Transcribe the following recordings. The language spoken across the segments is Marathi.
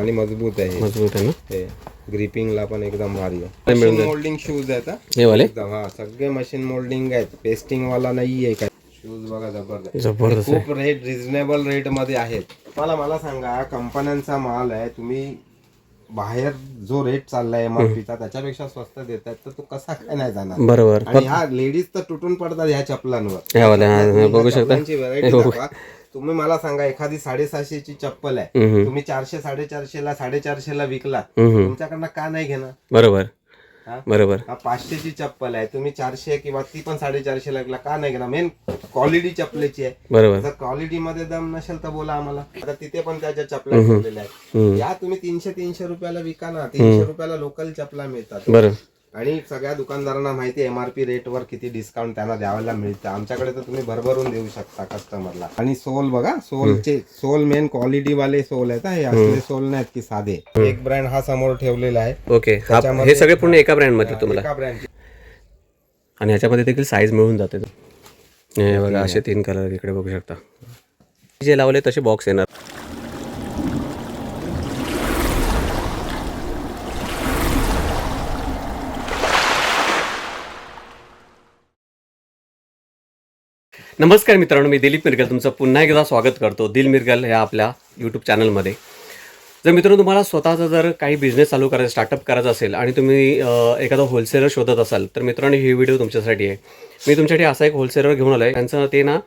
आणि मजबूत आहे मजबूत आहे ना हे. ग्रिपिंगला पण एकदम भारी आहे. मशीन मोल्डिंग शूज आहेत हे वाले एकदम. हा सगळे मशीन मोल्डिंग आहेत, पेस्टिंग वाला नाहीये काय. शूज बघा जबरदस्त. जबरदस्त आहे. खूप रेट रिझनेबल रेट मध्ये आहेत. मला सांगा, कंपन्यांचा माल आहे, तुम्ही बाहेर जो रेट चाललाय एमआरपीचा त्याच्यापेक्षा स्वस्त देतात, तर तो कसा काय नाही जाणार. बरोबर. आणि ह्या लेडीज तर तुटून पडतात ह्या चप्पलांवर. ह्या वाल्या बघू शकता. व्हरायटी दाखवा. तुम्ही मला सांगा, एखादी 750ची चप्पल आहे, तुम्ही 400 450ला 450ला विकला, तुमच्याकडनं का नाही घेणार. बरोबर हा? बरोबर. 500ची चप्पल आहे, तुम्ही 400 किंवा ती पण 450ला विकला, का नाही घेणार. मेन क्वालिटी चप्पलेची आहे. बरोबर. जर क्वालिटी मध्ये दम नसेल तर बोला आम्हाला. आता तिथे पण त्याच्या चपला ठेवलेल्या आहेत. या तुम्ही 300 रुपयाला विका ना. 300 रुपयाला लोकल चपला मिळतात. बरोबर. आणि सगळ्या दुकानदारांना माहिती आहे एमआरपी रेटवर किती डिस्काउंट त्यांना द्यायला मिळतं. आमच्याकडे तर तुम्ही भरभरून देऊ शकता कस्टमरला. आणि सोल बघा, सोल मेन क्वालिटी वाले सोल आहेत. हे असले सोल नाहीत की साधे. एक ब्रँड हा समोर ठेवलेला आहे. ओके. हे सगळे पूर्ण एका ब्रँड मध्ये तुम्हाला. एका ब्रँड. आणि ह्याच्यामध्ये देखील साईज मिळून जाते. हे बघा, असे 3 कलर इकडे बघू शकता. जे लावले तसे बॉक्स येणार. नमस्कार मित्रांनो, मी दिलीप मिरगल तुमचं पुन्हा एकदा स्वागत करतो दिल मिरगल या आपल्या यूट्यूब चॅनलमध्ये. जर मित्रांनो तुम्हाला स्वतःचा जर काही बिझनेस चालू करायचा, स्टार्टअप करायचा असेल आणि तुम्ही एखादा होलसेलर शोधत असाल, तर मित्रांनो ही व्हिडिओ तुमच्यासाठी आहे. मी तुमच्यासाठी असा एक होलसेलर घेऊन आलो आहे. त्यांचं ते ना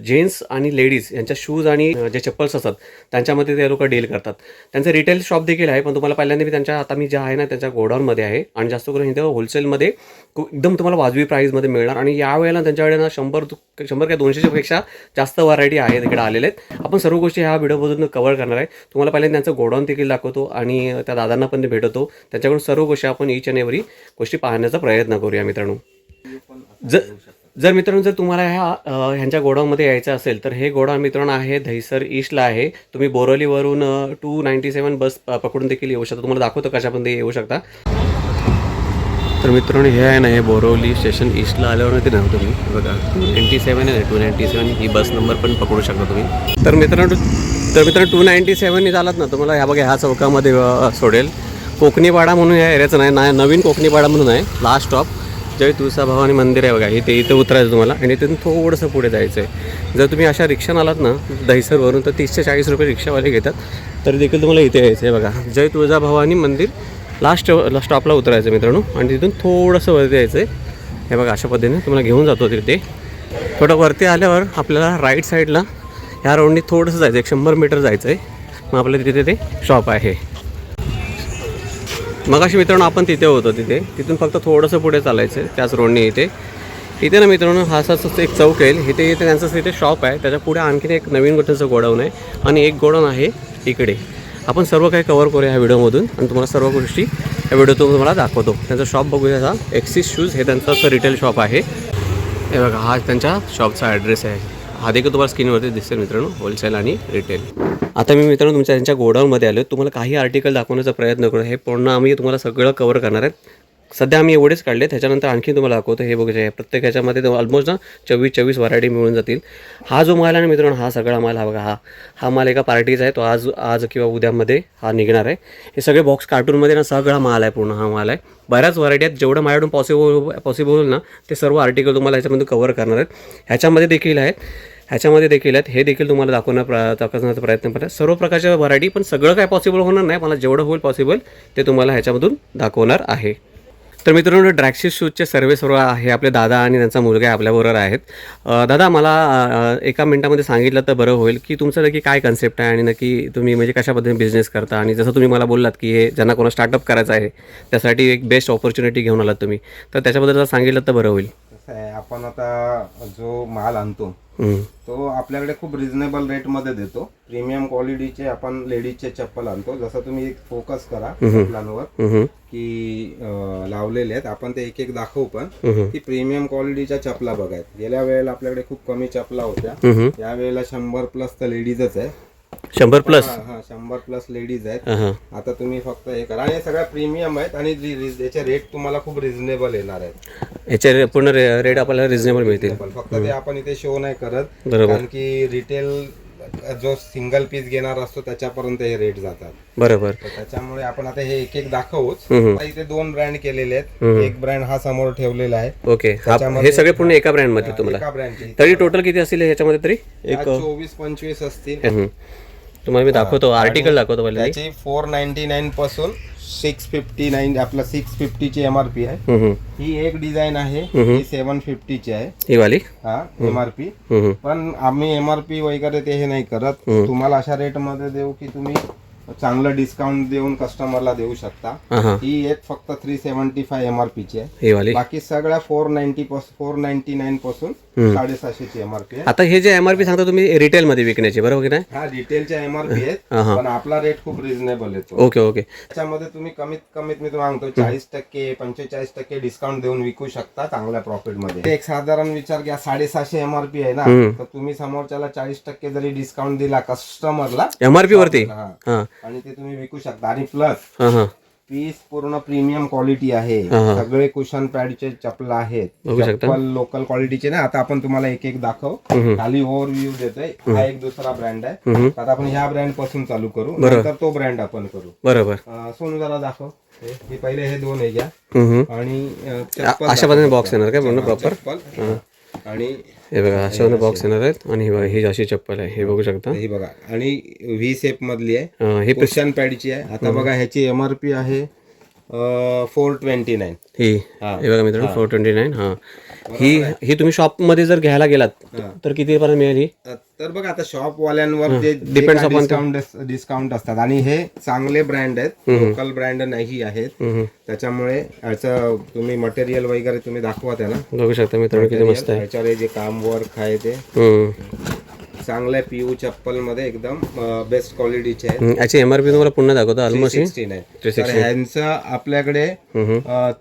जेंट्स आणि लेडीज यांच्या शूज आणि जे चप्पल्स असतात त्यांच्यामध्ये ते लोक डील करतात. त्यांचं रिटेल शॉप देखील आहे, पण तुम्हाला पहिल्यांदा मी त्यांच्या आता मी जे आहे ना त्यांच्या गोडाऊनमध्ये आहे. आणि जास्त करून इथे होलसेलमध्ये एकदम तुम्हाला वाजवी प्राईजमध्ये मिळणार. आणि यावेळेला त्यांच्याकडे ना 100 काय 200च्या पेक्षा जास्त व्हरायटी आहे तिकडे आलेले आहेत. आपण सर्व गोष्टी ह्या व्हिडिओमधून कव्हर करणार आहे. तुम्हाला पहिल्यांदा त्यांचं गोडाऊन देखील दाखवतो आणि त्या दादांना पण ते भेटवतो. त्यांच्याकडून सर्व गोष्टी आपण ईच अँड एव्हरी गोष्टी पाहण्याचा प्रयत्न करूया मित्रांनो. जर मित्रांनो जर तुम्हाला ह्यांच्या गोडाऊनमध्ये यायचं असेल तर हे गोडाऊन मित्रांनो आहे दहिसर ईस्टला आहे. तुम्ही बोरवलीवरून 297 बस पकडून देखील येऊ शकता. तुम्हाला दाखवतो कशापर्यंत येऊ शकता. तर मित्रांनो हे आहे ना, हे बोरवली स्टेशन ईस्टला आल्यावर ना तुम्ही बघा 297 आहे. 297 ही बस नंबर पण पकडू शकता तुम्ही. तर मित्रांनो 297 झालात ना तुम्हाला ह्या बघा ह्या चौकामध्ये सोडेल. कोकणीपाडा म्हणून या एरियाचं नाही, नवीन कोकणीपाडा म्हणून आहे. लास्ट स्टॉप जय तुळसाभवानी मंदिर आहे बघा, इथे उतरायचं तुम्हाला. आणि इथून थोडंसं पुढे जायचं आहे. जर तुम्ही अशा रिक्षानं आलात ना दहिसरवरून तर 30 ते 40 रुपये रिक्षावाले घेतात. तरी देखील तुम्हाला इथे यायचं आहे बघा, जय तुळजाभवानी मंदिर लास्ट स्टॉपला उतरायचं मित्रांनो. आणि तिथून थोडंसं वरती यायचं आहे. हे बघा अशा पद्धतीने तुम्हाला घेऊन जातो तिथे. थोडं वरती आल्यावर आपल्याला राईट साईडला ह्या रोडनी थोडंसं जायचं, 100 मीटर जायचं आहे. मग आपल्या तिथे ते शॉप आहे. मग अशी मित्रांनो आपण तिथे होतो, तिथून फक्त थोडंसं पुढे चालायचं आहे त्याच रोडने. इथे ना मित्रांनो हा असाच एक चौक आहे. इथे त्यांचं तिथे शॉप आहे. त्याच्या पुढे आणखीन एक नवीन गोष्टीचं गोडाऊन आहे आणि एक गोडाऊन आहे इकडे. आपण सर्व काही कव्हर करूया ह्या व्हिडिओमधून आणि तुम्हाला सर्व गोष्टी ह्या व्हिडिओतून तुम्हाला दाखवतो. त्यांचं शॉप बघूया, हा एक्सिस शूज हे त्यांचं असं रिटेल शॉप आहे. हे बघा हा त्यांच्या शॉपचा ॲड्रेस आहे. हा देखील तुम्हाला स्क्रीनवरती दिसेल मित्रांनो, होलसेल आणि रिटेल. आता मी मित्रांनो तुमच्या त्यांच्या गोडाऊनमध्ये आलो. तुम्हाला काही आर्टिकल दाखवण्याचा प्रयत्न करू. हे पूर्ण आम्ही तुम्हाला सगळं कव्हर करणार आहेत. सध्या आम्ही एवढेच काढले, त्याच्यानंतर आणखी तुम्हाला दाखवतो. हे बघायचं प्रत्येक ह्याच्यामध्ये ऑलमोस्ट ना 24 व्हरायटी मिळून जातील. हा जो माल आहे ना मित्रांनो, हा सगळा माल हा बघा, हा माल एका पार्टीचा आहे. तो आज किंवा उद्यामध्ये हा निघणार आहे. हे सगळे बॉक्स कार्टूनमध्ये ना सगळा माल आहे, पूर्ण हा माल आहे. बऱ्याच व्हरायटी आहेत. जेवढं माझ्याकडून पॉसिबल होईल ना ते सर्व आर्टिकल तुम्हाला ह्याच्यामध्ये कव्हर करणार आहेत. ह्याच्यामध्ये देखील आहेत. हे देखील तुम्हाला दाखवण्याचा प्रयत्न करतात. सर्व प्रकारच्या व्हरायटी, पण सगळं काय पॉसिबल होणार नाही. मला जेवढं होईल पॉसिबल ते तुम्हाला ह्याच्यामधून दाखवणार आहे. तर मित्रांनो ड्रॅक्सिस शूजचे सर्व आहे. आपले दादा आणि त्यांचा मुलगा आपल्याबरोबर आहेत. दादा मला एका मिनिटामध्ये सांगितलं तर बरं होईल की तुमचं नक्की काय कन्सेप्ट आहे आणि नक्की तुम्ही म्हणजे कशा पद्धतीने बिझनेस करता. आणि जसं तुम्ही मला बोललात की हे ज्यांना कोणा स्टार्टअप करायचं आहे त्यासाठी एक बेस्ट ऑपॉर्च्युनिटी घेऊन आलात तुम्ही, तर त्याच्याबद्दल जर सांगितलं तर बरं होईल. आपण आता जो माल आणतो तो आपल्याकडे खूप रिझनेबल रेटमध्ये देतो. प्रीमियम क्वालिटीचे आपण लेडीजचे चप्पल आणतो. जसं तुम्ही फोकस करा चप्पलांवर की लावलेले आहेत. आपण ते एक दाखवू पण की प्रीमियम क्वालिटीच्या चपला बघायत. गेल्या वेळेला आपल्याकडे खूप कमी चपला होत्या. या वेळेला 100+ तर लेडीजच आहे. 100+? हा 100+ लेडीज आहेत. आता तुम्ही फक्त हे करा. आणि सगळ्या प्रीमियम आहेत आणि याचे रेट तुम्हाला खूप रिझनेबल येणार आहेत. याचे पूर्ण रेट आपल्याला रिझनेबल मिळतील. फक्त ते आपण इथे शो नाही करत कारण की रिटेल जो सिंगल पीस घेणार असतो त्याच्यापर्यंत हे रेट जातात. बरोबर. तर त्याच्यामुळे आपण आता हे एक एक दाखवूच. आता इथे 2 ब्रँड केलेले आहेत. एक ब्रँड हा समोर ठेवलेला आहे. ओके, हे सगळे पूर्ण एका ब्रँड मध्ये तुम्हाला एका ब्रँडचे तरी टोटल किती असतील याच्यामध्ये तरी? एक 24-25 असतील. तुम्हाला मी दाखवतो, आर्टिकल दाखवतो पहिले. त्याची 499 पासून 659 आपला 650 ची एमआरपी आहे. ही एक डिझाइन आहे, ही 750 ची आहे ही वाली. हा एमआरपी. पण आम्ही एमआरपी वगैरे ते हे नाही करत. तुम्हाला अशा रेट मध्ये देऊ की तुम्ही चांगलं डिस्काउंट देऊन कस्टमरला देऊ शकता. ही एक फक्त 375 एमआरपी ची आहे. ही वाली बाकी सगळ्या 499 पासून 750 ची एमआरपी आहे. आता हे जे एमआरपी सांगता तुम्ही रिटेल मध्ये विकण्याची, बरोबर की नाही? हा रिटेलच्या एमआरपी आहेत, पण आपला रेट खूप रिझनेबल येतो. Okay okay. त्याच्यामध्ये तुम्ही कमीत कमीत मी तुम्हाला सांगतो 40% 45% डिस्काउंट देऊन विकू शकता चांगल्या प्रॉफिट मध्ये. एक साधारण विचार घ्या, 750 एमआरपी आहे ना, तर तुम्ही समोरच्याला 40% जरी डिस्काउंट दिला कस्टमरला एमआरपी वरती, आणि ते तुम्ही विकू शकता. आणि प्लस पीस पूर्ण प्रीमियम क्वालिटी आहे. सगळे कुशन पॅडचे चप्पल आहेत, चप्पल लोकल क्वालिटीचे ना. आता आपण तुम्हाला एक एक दाखव, खाली ओव्हरव्ह्यू देतोय. हा एक दुसरा ब्रँड आहे. आता आपण ह्या ब्रँड पासून चालू करू, नंतर तो ब्रँड आपण करू. बरोबर. सोनू जरा दाखव. हे पहिले हे 2 आहे घ्या. आणि अशा पद्धतीने बॉक्स येणार काय पूर्ण प्रॉपर? आणि हे बघा अशा बॉक्स येणार आहेत. आणि ही अशी चप्पल आहे, हे बघू शकता. ही बघा, आणि व्ही शेप मधली आहे, हे कुशन पॅडची आहे. आता बघा ह्याची एमआरपी आहे 429. ही हे बघा मित्रांनो 429. हा, ही तुम्ही शॉप मध्ये जर घ्यायला गेलात तर किती पर्यंत मिळेल ही? तर बघा आता शॉप वाल्यांवर जे डिस्काउंट असतात, आणि हे चांगले ब्रँड आहेत, लोकल ब्रँड नाही आहेत. त्याच्यामुळे याचं तुम्ही मटेरियल वगैरे तुम्ही दाखवा त्याला, बघू शकता मित्रांनो किती मस्त आहे. याच्यावर जे काम वर्क आहे ते चांगल्या पीयू चप्पल मध्ये एकदम बेस्ट क्वालिटीचे आहे. याची एमआरपी तुम्हाला पुन्हा दाखवतो ऑलमोस्ट 360 आहे. ह्यांचं आपल्याकडे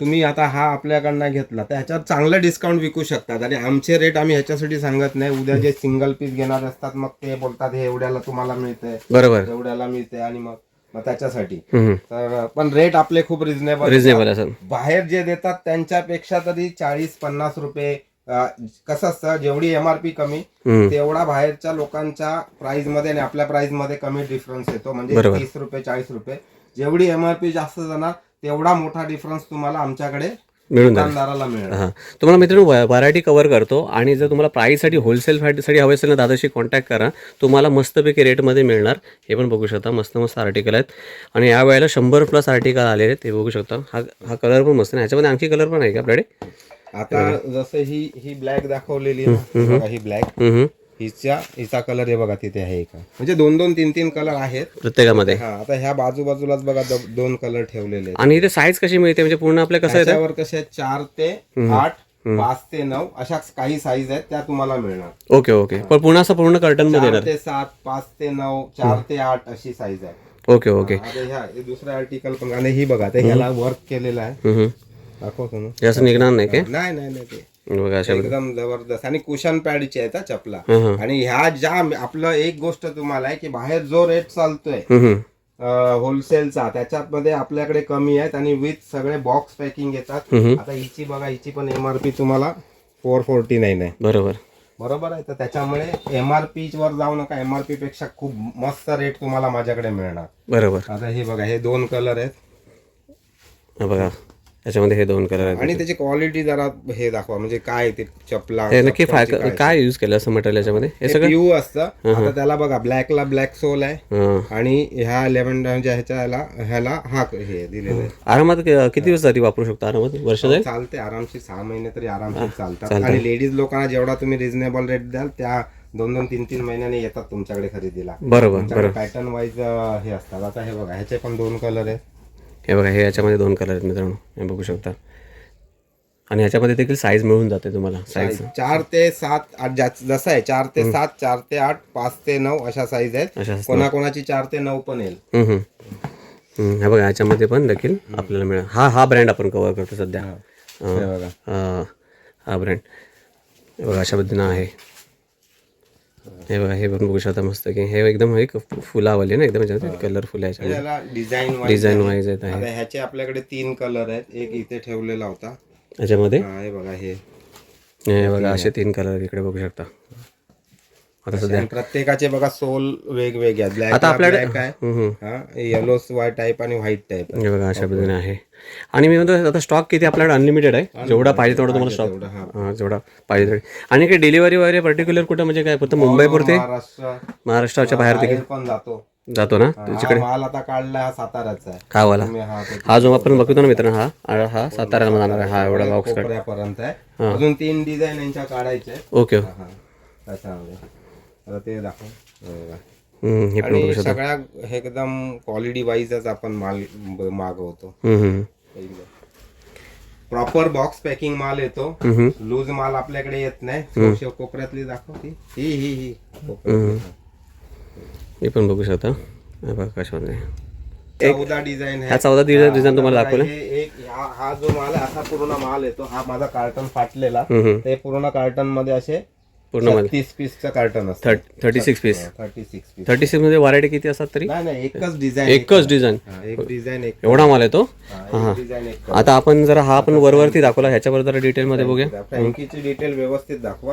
तुम्ही आता हा आपल्याकडनं घेतला तर ह्याच्यात चांगलं डिस्काउंट विकू शकतात. आणि आमचे रेट आम्ही ह्याच्यासाठी सांगत नाही. उद्या जे सिंगल पीस घेणार असतात मग ते बोलतात हे एवढ्याला तुम्हाला मिळतंय, बरोबर एवढ्याला मिळतंय, आणि मग त्याच्यासाठी तर पण रेट आपले खूप रिझनेबल असतात. बाहेर जे देतात त्यांच्यापेक्षा तरी 40-50 रुपये. कसं असतं, जेवढी एमआरपी कमी तेवढा बाहेरच्या लोकांच्या प्राइस मध्ये आणि आपल्या प्राइस मध्ये कमी डिफरन्स येतो. म्हणजे 30 रुपये 40 रुपये. जेवढी एमआरपी जास्त जाणार तेवढा मोठा डिफरन्स तुम्हाला आमच्याकडे दुकानदाराला मिळणार. तुम्हाला मित्रांनो व्हरायटी कव्हर करतो. आणि जर तुम्हाला प्राईससाठी होलसेल साठी हवे असेल ना, दादाशी कॉन्टॅक्ट करा, तुम्हाला मस्तपैकी रेटमध्ये मिळणार. हे पण बघू शकता, मस्त मस्त आर्टिकल आहेत. आणि या वेळेला 100+ आर्टिकल आलेले आहेत, ते बघू शकता. हा कलर पण मस्त आहे. ह्याच्यामध्ये आणखी कलर पण आहे का आपल्याकडे? आता जसं ही ब्लॅक दाखवलेली ना, ही ब्लॅक, हिचा कलर हे बघा तिथे आहे का, म्हणजे 2-2, 3-3 कलर आहेत प्रत्येकामध्ये. आता ह्या बाजूबाजूलाच बघा 2 कलर ठेवलेले. आणि इथे साईज कशी मिळते, म्हणजे पूर्ण आपल्या कसं आहे, त्यावर कसे 4 ते 8, 5 ते 9 अशा काही साईज आहेत त्या तुम्हाला मिळणार. Okay okay. पण पुन्हा असं पूर्ण कर्टन मध्ये 4 ते 7, 5 ते 9, 4 ते 8 अशी साईज आहे. Okay okay. आता दुसरं आर्टिकल पण, आणि ही बघा ते ह्याला वर्क केलेलं आहे, दाखवतो ना. जास्त निघणार नाही काय? नाही ते बघा एकदम जबरदस्त. आणि कुशन पॅडची आहे चपला. आणि ह्या ज्या आपलं एक गोष्ट तुम्हाला आहे की बाहेर जो रेट चालतोय होलसेलचा त्याच्यामध्ये आपल्याकडे कमी आहेत, आणि विथ सगळे बॉक्स पॅकिंग येतात. आता हिची बघा, हिची पण एमआरपी तुम्हाला 449 आहे. बरोबर आहे. तर त्याच्यामुळे एमआरपी वर जाऊ नका, एमआरपी पेक्षा खूप मस्त रेट तुम्हाला माझ्याकडे मिळणार. बरोबर. आता हे बघा, हे 2 कलर आहेत बघा, त्याच्यामध्ये हे 2 कलर आहेत. आणि त्याची क्वालिटी जरा हे दाखवा, म्हणजे काय ते चपला नक्की काय यूज केलं असं मटेरियल याच्यामध्ये? हे सगळं पीयू असतं. आता त्याला बघा, ब्लॅकला ब्लॅक सोल आहे, आणि ह्या लेव्हेंडर ह्याला हा हे दिलेलं आहे. आरामात किती दिवस तरी वापरू शकतो? आरामात वर्ष जाईल, चालते आरामशीर. 6 महिने तरी आरामशीर चालतात. आणि लेडीज लोकांना जेवढा तुम्ही रिझनेबल रेट द्याल त्या 2-2, 3-3 महिन्याने येतात तुमच्याकडे खरेदीला. बरोबर. पॅटर्न वाईज हे असतात. आता हे बघा, ह्याचे पण 2 कलर आहेत. हे बघा, हे याच्यामध्ये 2 कलर आहेत मित्रांनो, हे बघू शकता. आणि ह्याच्यामध्ये देखील साईज मिळून जाते तुम्हाला. साईज 4 ते 7 जसं आहे, 4 ते 7, 4 ते 8, 5 ते 9 अशा साईज आहेत. कोणाकोणाची 4 ते 9 पण येईल. हे बघा, याच्यामध्ये पण देखील आपल्याला मिळेल. हा ब्रँड आपण कव्हर करतो सध्या. हा ब्रँड बघा अशा पद्धतीनं आहे. हे बघा, हे पण बघू शकता मस्त की हे एकदम एक फुलावाले ना, एकदम कलरफुल आहे. डिझाईन वाईज आहेत. ह्याचे आपल्याकडे 3 कलर आहेत. एक इथे ठेवलेला होता याच्यामध्ये. हे बघा, हे बघा असे 3 कलर इकडे बघू शकता. आता सध्या आणि प्रत्येकाचे बघा सोल वेगवेगळे आहेत. ब्लॅक आता आपल्याकडे ब्लॅक आहे, येलो टाईप आणि व्हाईट टाईप आहे. हे बघा अशा पद्धतीने आहे. आणि मी म्हणतो आता स्टॉक किती आपल्याकडे अनलिमिटेड आहे, जेवढा पाहिजे तेवढा तुम्हाला स्टॉक जेवढा पाहिजे तेवढा. आणि काही डिलिव्हरी वगैरे पर्टिक्युलर कुठं म्हणजे काय फक्त मुंबई पुरते महाराष्ट्राच्या बाहेर देखील पण जातो ना हा माल आता काढला हा साताऱ्याचा आहे. हा वाला हा जो आपण बघतो ना मित्रांनो हा साताऱ्याला जाणार आहे. हा एवढा बॉक्स कोपऱ्यापर्यंत आहे. अजून 3 डिझाईन यांच्या काढायचे आहेत. ओके त्याच्यामध्ये आता ते दाखव. हे पण आणि सगळ्या हे एकदम क्वालिटी वाईजच आपण माल मागवतो. प्रॉपर बॉक्स पॅकिंग माल येतो. लूज माल आपल्याकडे येत नाही. कोपऱ्यातली दाखव ही हे पण बघू शकता. बघा कशामध्ये 14 डिझाईन आहे. 14 डिझाईन तुम्हाला दाखवलं. हा जो माल आहे असा पूर्ण माल येतो. हा माझा कार्टन फाटलेला ते पूर्ण कार्टन मध्ये असे पूर्ण 30 पीसचं कार्टन असतं. 36 पीस 36 मध्ये व्हरायटी किती असतात तरी? नाही एकच डिझाईन एक डिझाईन एवढा माल येतो. डिझाईन आता आपण जरा हा आपण वरवरती दाखवला, ह्याच्यावर जरा डिटेल मध्ये बघूया. फ्रँकीची डिटेल व्यवस्थित दाखवा.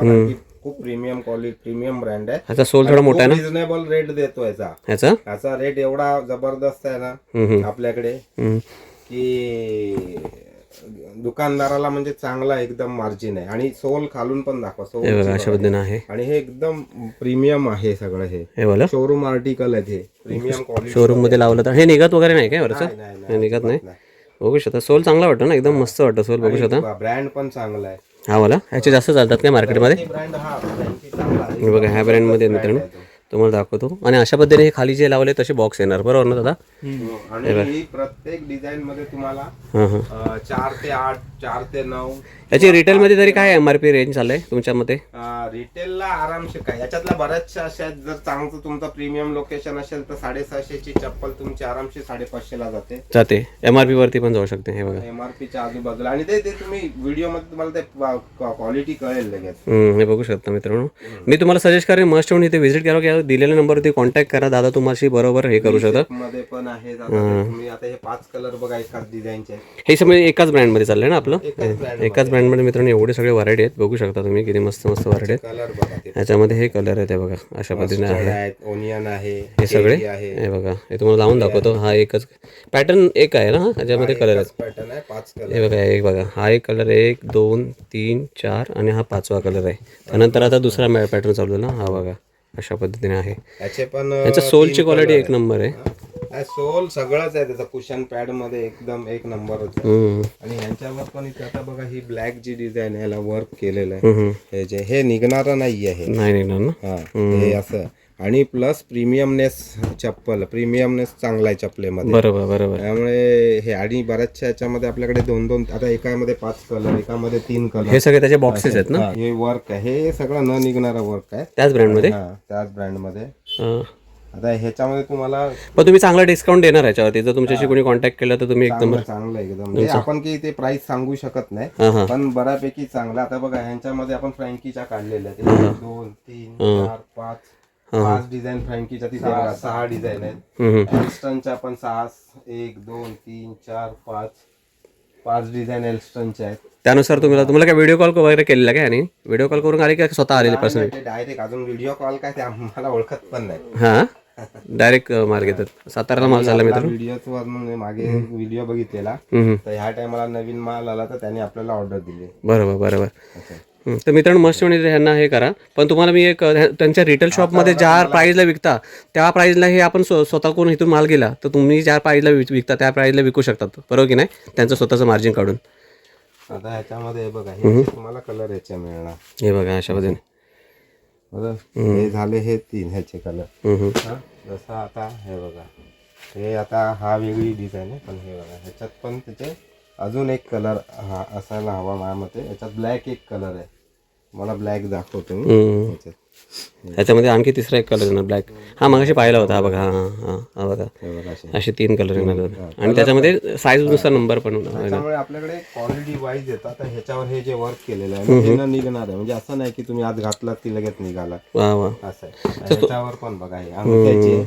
खूप प्रीमियम क्वालिटी प्रीमियम ब्रँड आहे. ह्याचा सोल थोडा मोठा आहे ना. रिझनेबल रेट देतो ह्याचा रेट एवढा जबरदस्त आहे ना आपल्याकडे की दुकानदाराला म्हणजे चांगला एकदम मार्जिन आहे. आणि सोल खालून पण दाखवा. सोल अशा पद्धतीने आहे. आणि हे एकदम प्रीमियम आहे सगळं. हे बोला शोरूम आर्टिकल आहे. हे प्रीमियम क्वालिटी शोरूम मध्ये लावलं तर हे निघत वगैरे नाही काय वरचं? निघत नाही. बघू शकता सोल चांगला वाटतो ना, एकदम मस्त वाटतं सोल. बघू शकता ब्रँड पण चांगला आहे. हा वाला ह्याचे जास्त चालतात काय मार्केटमध्ये? ब्रँड बघा ह्या ब्रँडमध्ये मित्रांनो तुम्हाला दाखवतो. आणि अशा पद्धतीने हे खाली जे लावले तसे बॉक्स येणार, बरोबर ना दादा? आणि प्रत्येक डिझाईन मध्ये तुम्हाला 4 ते 8 4 ते 9 याची रिटेल मध्ये तरी काय एमआरपी रेंज चाललंय तुमच्या मते? रिटेलला आरामशीर काय याच्यातल्या बऱ्याचशा अशा आहेत. जर चांगलं तुमचं प्रीमियम लोकेशन असेल तर 650 ची चप्पल तुमची आरामशीर 550 ला जाते. एमआरपी वरती पण जाऊ शकते. हे बघा एमआरपीच्या आजूबाजूला. आणि ते तुम्ही व्हिडिओ मध्ये तुम्हाला ते क्वालिटी कळेल लगेच. हे बघू शकता मित्रांनो. मी तुम्हाला सजेस्ट करेन मस्ट येऊन इथे व्हिजिट करा, दिलेल्या नंबरवरती कॉन्टॅक्ट करा. दादा तुम्हाला बरोबर हे करू शकतात. मध्ये पण आहे तुम्ही आता हे 5 कलर बघा एकाच डिझाईनचे. हे सगळे एकाच ब्रँड मध्ये चाललंय ना आपलं. एकाच ब्रँड मध्ये मित्रांनो एवढे सगळे व्हरायटी आहेत. बघू शकता तुम्ही किती मस्त मस्त व्हरायटी आहेत. कलर बघा ह्याच्यामध्ये हे कलर आहे ते बघा अशा पद्धतीने आहे. ओनियन आहे हे सगळे हे बघा. हे तुम्हाला लावून दाखवतो. हा एकच पॅटर्न एक आहे ना ह्याच्यामध्ये कलर आहेत. पॅटर्न आहे 5 कलर. हे बघा एक बघा हा एक कलर 1 2 3 4 आणि हा 5वा कलर आहे. त्यानंतर आता दुसरा पॅटर्न चालू झाला. हा बघा अशा पद्धतीने आहे. याचे पण याच्या सोलची क्वालिटी एक नंबर आहे. सोल सगळंच आहे त्याचा. कुशन पॅड मध्ये एकदम एक नंबरच आहे. आणि ह्यांच्यावर पण इथे आता बघा ही ब्लॅक जी डिझाइन ह्याला वर्क केलेलं आहे. हे निघणार नाही आहे. नाही निघणार ना. हे असं. आणि प्लस प्रीमियमनेस चप्पल प्रीमियमनेस चांगला आहे चप्पलेमध्ये. बरोबर. त्यामुळे हे आणि बऱ्याचशा याच्यामध्ये आपल्याकडे 2 आता एकामध्ये 5 कलर एकामध्ये 3 कलर. हे सगळे त्याचे बॉक्सेस आहेत ना. हे वर्क आहे. हे सगळं न निघणारा वर्क आहे त्याच ब्रँडमध्ये. त्याच ब्रँडमध्ये. आता ह्याच्यामध्ये तुम्हाला पण तुम्ही चांगला डिस्काउंट देणार याच्यावरती जर तुमच्याशी कोणी कॉन्टॅक्ट केला तर तुम्ही एकदम चांगलं एकदम. म्हणजे आपण की ते प्राइस सांगू शकत नाही पण बऱ्यापैकी चांगला. आता बघा ह्यांच्यामध्ये आपण फ्रँकीच्या काढलेल्या 2 3 4 5 डिझाईन फ्रँकीच्या 6 डिझाईन आहेत. एल्स्टनच्या पण 6 1 2 3 4 5 डिझाईन एल्स्टनच्या आहेत. त्यानुसार तुम्हाला काय व्हिडिओ कॉल वगैरे केलेला काय? आणि व्हिडिओ कॉल करून आले का स्वतः आलेले पर्सनली? डायरेक्ट अजून व्हिडिओ कॉल काय ते आम्हाला ओळखत पण नाही. हा डायरेक्ट माल घेतात. साताऱ्याला माल चालला मित्रांनो. व्हिडिओ मागे व्हिडिओ बघितलेला तर ह्या टायमाला नवीन माल आला तर त्यांनी आपल्याला ऑर्डर दिली. बरोबर. तर मित्रांनो मस्त म्हणजे ह्यांना हे करा. पण तुम्हाला मी एक त्यांच्या रिटेल शॉपमध्ये ज्या प्राईजला विकता त्या प्राईजला हे आपण स्वतः कोण इथून माल गेला तर तुम्ही ज्या प्राईजला विकता त्या प्राईजला विकू शकतात, बरोबर की नाही? त्यांचं स्वतःचं मार्जिन काढून. आता ह्याच्यामध्ये बघा हे तुम्हाला कलर ह्याचे मिळणार. हे बघा अशा पद्धतीने हे झाले हे 3 ह्याचे कलर. जसं आता हे बघा हे आता हा वेगळी डिझाईन आहे. पण हे बघा ह्याच्यात पण त्याचे अजून एक कलर हा असायला हवा माझ्या मते. याच्यात ब्लॅक एक कलर आहे. मला ब्लॅक दाखवतो मी. ह्याच्यामध्ये आणखी तिसरा एक कलर येणार ब्लॅक. हा मगाशी पाहिला होता. हा बघा. हा बघा असे 3 कलर येणार. आणि त्याच्यामध्ये साईज नुसार नंबर पण. त्यामुळे आपल्याकडे क्वालिटी वाईज येतात. आता ह्याच्यावर हे जे वर्क केलेलं आहे हे न निघणार आहे. म्हणजे असं नाही की तुम्ही आज घातलात की लगेच निघाला. असं आहे. ह्याच्यावर पण बघा हे अंगठ्याची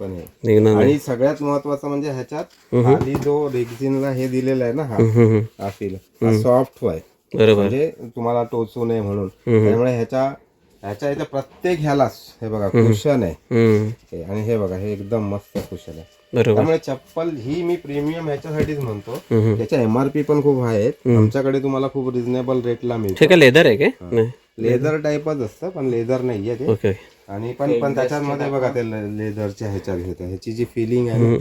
पण हे. आणि सगळ्यात महत्वाचं म्हणजे ह्याच्यात खाली जो रेक्झिनला हे दिलेला आहे ना हा फील सॉफ्ट आहे. म्हणजे तुम्हाला टोचू नये म्हणून. त्यामुळे ह्याच्या ह्याच्या इथे प्रत्येक ह्यालाच हे बघा कुशन आहे हे, आणि हे बघा हे एकदम मस्त कुशन आहे. बरोबर. त्यामुळे चप्पल ही मी प्रीमियम ह्याच्यासाठीच म्हणतो. त्याच्या MRP पण खूप आहेत. आमच्याकडे तुम्हाला खूप रिझनेबल रेटला मिळतो. ठीक आहे. लेदर आहे काय? लेदर टाईपच असतं पण लेदर नाहीये ते. ओके. आणि पण त्याच्यामध्ये बघा ते लेदरच्या ह्याच्यात घेतं, ह्याची जी फिलिंग आहे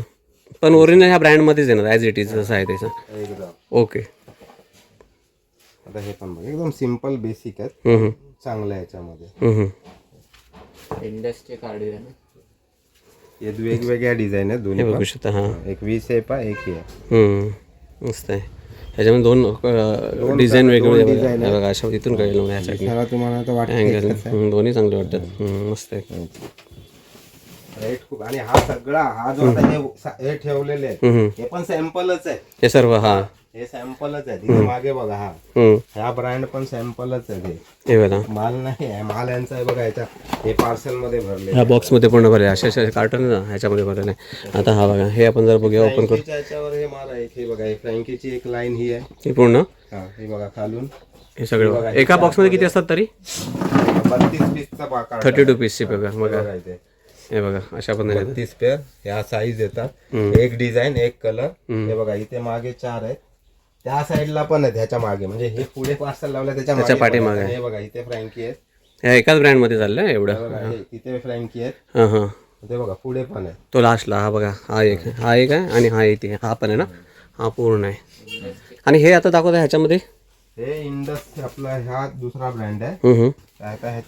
पण ओरिजिनल ह्या ब्रँडमध्येच येणार ॲज इट इज जसं आहे तसं. एकदम. ओके. आता हे पण बघा एकदम सिम्पल बेसिक आहेत, चांगलं आहे ह्याच्यामध्ये. इंडस्ट्री कार्ड हे वेगवेगळ्या डिझाईन आहेत दोन्ही बघू पण. शकता. हां. एक V-shape आहे, एक हे आहे. मस्त आहे. ह्याच्यामध्ये दोन डिझाईन वेगवेगळे आहे बघा. अशा इथून कळेल मला ह्यासाठी दिसायला तुम्हाला तर अँगल. वाटतं दोन्ही चांगले वाटतात. मस्त आहे. रेट खूप. आणि हा सगळा हा जो आता हे ठेवलेले आहे हे पण सॅम्पलच आहे. हे सर्व. हा हे सॅम्पलच आहे. तिथे मागे बघा हा ह्या ब्रँड पण सॅम्पलच आहे. हे बघा. माल नाही आहे, माल यांचा आहे बघा. ह्याच्या हे पार्सल मध्ये भरले, ह्या बॉक्समध्ये पूर्ण भरले. अशा कार्टन ह्याच्यामध्ये भरलेलं आहे. आता हा बघा. हे आपण जर बघूया ओपन करू. ह्याच्यावर हे माल आहे. हे बघा, हे फ्रँकीची एक लाईन ही आहे. हे पूर्ण. हा हे बघा खालून हे सगळे बघा. एका बॉक्समध्ये किती असतात तरी? 32 पीसचा पाका. 32 पीसची बघा. बघा इथे हे बघा. अशा पद्धतीने 32 पेअर ह्या साईज येतात. एक डिझाईन, एक कलर. हे बघा इथे मागे 4 आहेत. त्या साईडला पण आहेत ह्याच्या मागे. म्हणजे हे पुढे पार्सल लावलं त्याच्या पाठीमागे. हे बघा इथे फ्रँकी आहेत. ह्या एकाच ब्रँडमध्ये चाललं एवढं. बघा तिथे फ्रँकी आहेत. हां हां. ते बघा पुढे पण आहे. तो लास्टला. हा बघा. हा एक आहे आणि हा इथे. हा पण आहे ना. हा पूर्ण आहे. आणि हे आता दाखवत आहे ह्याच्यामध्ये. हे इंडस आपला हा दुसरा ब्रँड आहे.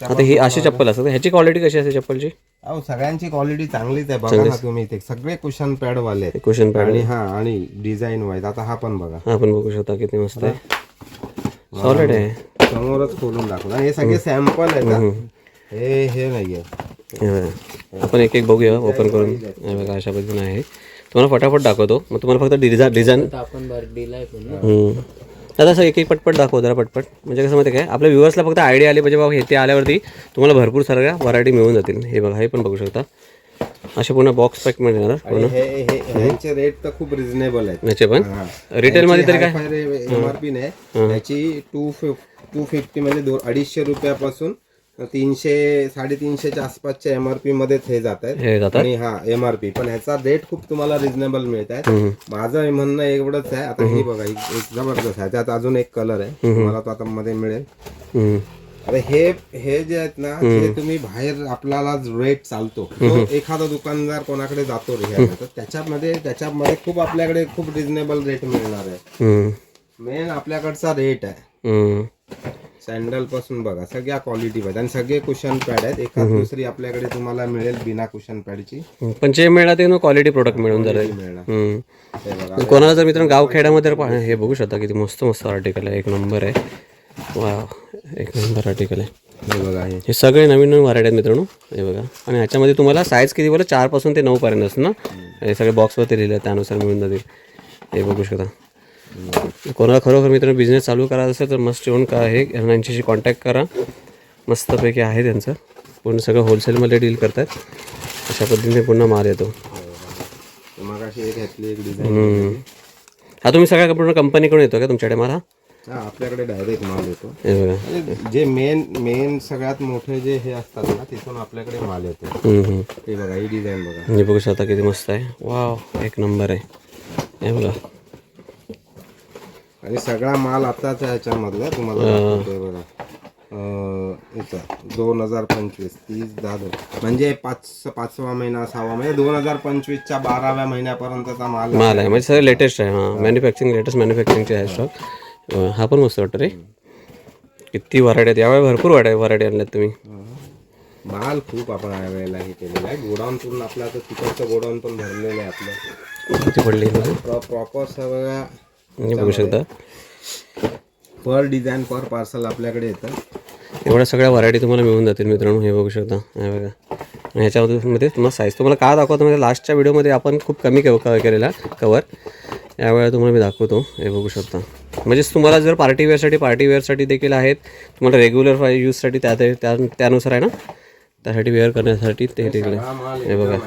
आता ही अशी चप्पल असतात. ह्याची क्वालिटी कशी असते चप्पलची? अहो सगळ्यांची क्वालिटी चांगलीच आहे. बघा ना तुम्ही इथे सगळे कुशन पॅड वाले आहेत. Cushion pad. आणि हा आणि डिझाईन वाईज. आता हा पण बघा. हा पण बघू शकता किती मस्त आहे. सॉलिड आहे. समोरच खोलून दाखवला. हे सगळे सॅम्पल आहेत. हे नाहीये. हे बघा. आपण एक एक बघूया ओपन करून. हे बघा अशा पद्धतीने आहे. तुम्हाला फटाफट दाखवतो. मग तुम्हाला फक्त डिझाईन आता असं एक एक पटपट दाखव जरा पटपट. म्हणजे कसं माहिती काय, आपल्या व्ह्युअर्सला फक्त आयडिया आली पाहिजे बाबा हे ते आल्यावरती तुम्हाला भरपूर साऱ्या व्हरायटी मिळून जातील. हे बघा. हे पण बघू शकता. असे पूर्ण बॉक्स पॅक मध्ये येणार पूर्ण. ह्यांचे रेट तर खूप रिझनेबल आहेत. याचे पण रिटेल मध्ये तरी काय MRP नाही. त्याची 250 म्हणजे 250 रुपयापासून 300 350च्या आसपासच्या MRP मध्येच हे जातात. आणि हा MRP पण ह्याचा रेट खूप तुम्हाला रिझनेबल मिळत आहे. माझं म्हणणं एवढंच आहे. आता हे बघा एक जबरदस्त आहे. त्यात अजून एक कलर आहे. तुम्हाला तो आता मध्ये मिळेल. आता हे जे आहेत ना ते तुम्ही बाहेर आपल्याला रेट चालतो. एखादा दुकानदार कोणाकडे जातो तर त्याच्यामध्ये खूप आपल्याकडे खूप रिझनेबल रेट मिळणार आहे. मेन आपल्याकडचा रेट आहे. सँडल पासून बघा सगळ्या क्वालिटी पाहिजे. आणि सगळे कुशन पॅड आहेत. एखाद दुसरी आपल्याकडे तुम्हाला मिळेल बिना कुशन पॅडची. पण जे मिळणार ते क्वालिटी प्रोडक्ट मिळून जाईल. कोणाला जर मित्रांनो गावखेड्यामध्ये हे बघू शकता किती मस्त मस्त आर्टिकल आहे. एक नंबर आहे. वा एक नंबर आर्टिकल आहे. हे बघा हे सगळे नवीन नवीन व्हरायटी आहेत मित्रांनो. हे बघा. आणि ह्याच्यामध्ये तुम्हाला साईज किती बोला 4 पासून ते 9 पर्यंत असतं ना. हे सगळे बॉक्सवरती लिहिलं त्यानुसार मिळून जातील. हे बघू शकता. कोणाला खरोखर मित्रांनो बिझनेस चालू करायचा असेल तर मस्ट येऊन का हे यांच्याशी कॉन्टॅक्ट करा. मस्तपैकी आहे त्यांचं. पूर्ण सगळं होलसेलमध्ये डील करतात. अशा पद्धतीने पूर्ण माल येतो. हा तुम्ही सगळ्या पूर्ण कंपनीकडून येतो का तुमच्याकडे मला? आपल्याकडे डायरेक्ट माल येतो. हे बघा. जे मेन सगळ्यात मोठे जे हे असतात ना तिथून आपल्याकडे माल येतो. हे बघा ही डिझाईन बघा. हे बघू शकता किती मस्त आहे. वाव एक नंबर आहे. हे बघा. आणि सगळा माल आताच ह्याच्यामधला तुम्हाला बघा 2025 30 म्हणजे 5वा महिना 6वा महिना 2025च्या 12व्या महिन्यापर्यंतचा माल आहे. म्हणजे सगळं लेटेस्ट आहे. हां मॅन्युफॅक्चरिंग लेटेस्ट मॅन्युफॅक्चरिंगचे आहे स्टॉक. हा पण मस्त वाटतं रे. किती व्हरायटी आहेत यावेळी. भरपूर व्हरायटी आणल्यात तुम्ही. माल खूप आपण यावेळेला हे केलेलं आहे. गोडाऊन पूर्ण आपलं आता तिकडचं गोडाऊन पण भरलेलं आहे आपलं. किती पडली प्रॉपर सगळ्या बघू शकता. पर डिझाईन पर पार्सल आपल्याकडे येतं. एवढ्या सगळ्या व्हरायटी तुम्हाला मिळून जातील मित्रांनो. हे बघू शकता. हे बघा. आणि ह्याच्यामध्ये तुम्हाला साईज तुम्हाला का दाखवतो म्हणजे लास्टच्या व्हिडिओमध्ये आपण खूप कमी केलेला कवर. यावेळेला तुम्हाला मी दाखवतो. हे बघू शकता. म्हणजे तुम्हाला जर पार्टी वेअरसाठी देखील आहेत. तुम्हाला रेग्युलर यूजसाठी त्यानुसार आहे ना. त्यासाठी वेअर करण्यासाठी ते देखील. हे बघा.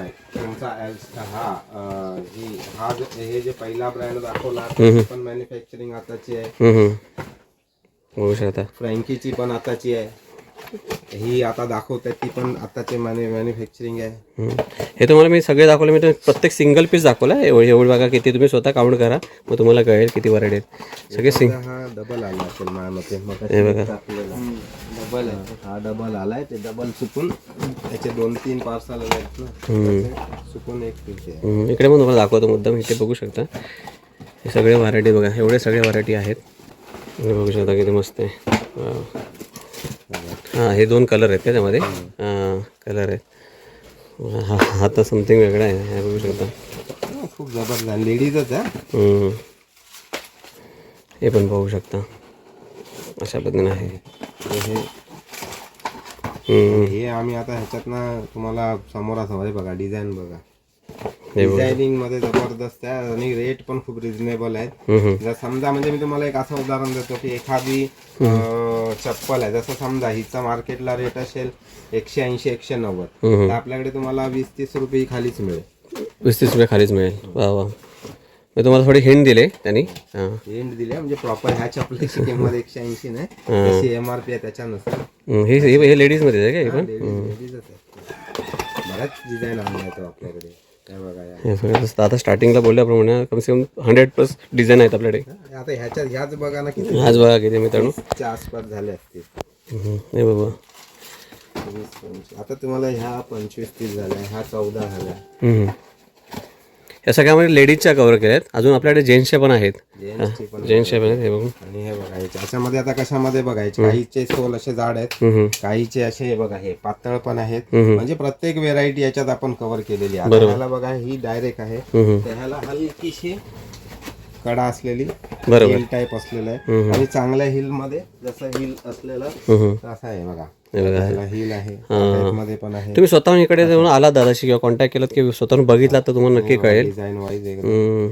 हे जे पहिला ब्रँड दाखवला पण मॅन्युफॅक्चरिंग आताची आहे. बघू शकता. फ्रँकीची पण आताची आहे. ही आता दाखवतात ती पण आताचे मॅन्युफॅक्चरिंग आहे. हे तुम्हाला मी सगळे दाखवले, मी प्रत्येक सिंगल पीस दाखवला. एवढं बघा किती, तुम्ही स्वतः काउंट करा मग तुम्हाला कळेल किती व्हरायटी आहेत. सगळे हा डबल आला असेल माझ्या मते. हे बघा डबल आहे, हा डबल आलाय. ते डबल सुकून त्याचे 2-3 पार्सल आहेत ना, सुकून एक पीस आहे. इकडे पण तुम्हाला दाखवतो मुद्दाम, इथे बघू शकता. हे सगळे व्हरायटी बघा, एवढे सगळे व्हरायटी आहेत. हे बघू शकता किती मस्त आहे. हां, हे 2 कलर आहेत त्याच्यामध्ये. हां, कलर आहेत. हा तर समथिंग वेगळा आहे. हे बघू शकता, खूप जबरदस्त लेडीजच आहे. हे पण पाहू शकता, अशा पद्धतीने आहे. हे आम्ही आता ह्याच्यातनं तुम्हाला समोरासमोर बघा, डिझाईन बघा, डिझायनिंग मध्ये जबरदस्त आहे आणि रेट पण खूप रिझनेबल आहेत. जर समजा म्हणजे मी तुम्हाला एक असं उदाहरण देतो की एखादी चप्पल आहे, जसं समजा हिचा मार्केटला रेट असेल 180-190, तर आपल्याकडे तुम्हाला 20-30 रुपये खालीच मिळेल. 20-30 रुपये खालीच मिळेल. वा वा, मी तुम्हाला थोडी हिंट दिले त्यांनी. हिंट दिले म्हणजे प्रॉपर ह्या चप्पलीची किंमत 180 नाही, जशी MRP आहे त्याच्यानुसार. हे लेडीजमध्ये आहे का? हे पण लेडीजच आहे. बऱ्याच डिझाईन आणल्या आपल्याकडे. हे सगळं आता स्टार्टिंगला बोलल्याप्रमाणे कमसे कम 100+ डिझाईन आहेत आपल्याकडे. आता ह्याच बघा ना किती, आज बघा किती मित्रांनो, 20च्या आसपास झाले असतील. हे बाबा, 20-25. आता तुम्हाला ह्या 25-30 झाल्या, ह्या 14 झाल्या. या सगळ्यामध्ये लेडीजच्या कव्हर केल्या आहेत. अजून आपल्याकडे जेंट्सच्या पण आहेत. जेंट्सच्या पण आहेत. हे बघून, आणि हे बघायचे याच्यामध्ये आता कशामध्ये बघायचे, काहीचे सोल असे जाड आहेत, काहीचे असे हे बघा हे पातळ पण आहेत. म्हणजे प्रत्येक व्हेरायटी याच्यात आपण कव्हर केलेली आहे. ह्याला बघा ही डायरेक्ट आहे, ह्याला हलकीशी कडा असलेली हिल टाईप असलेलं आहे. आणि चांगल्या हिल मध्ये जसं हिल असलेलं असं आहे बघा. हिल आहे मध्ये पण आहे. तुम्ही स्वतःहून इकडे जाऊन आलात दादाशी किंवा कॉन्टॅक्ट केलात की स्वतःहून बघितलात तर तुम्हाला नक्की कळेल. डिझाईन वाईज एकदम.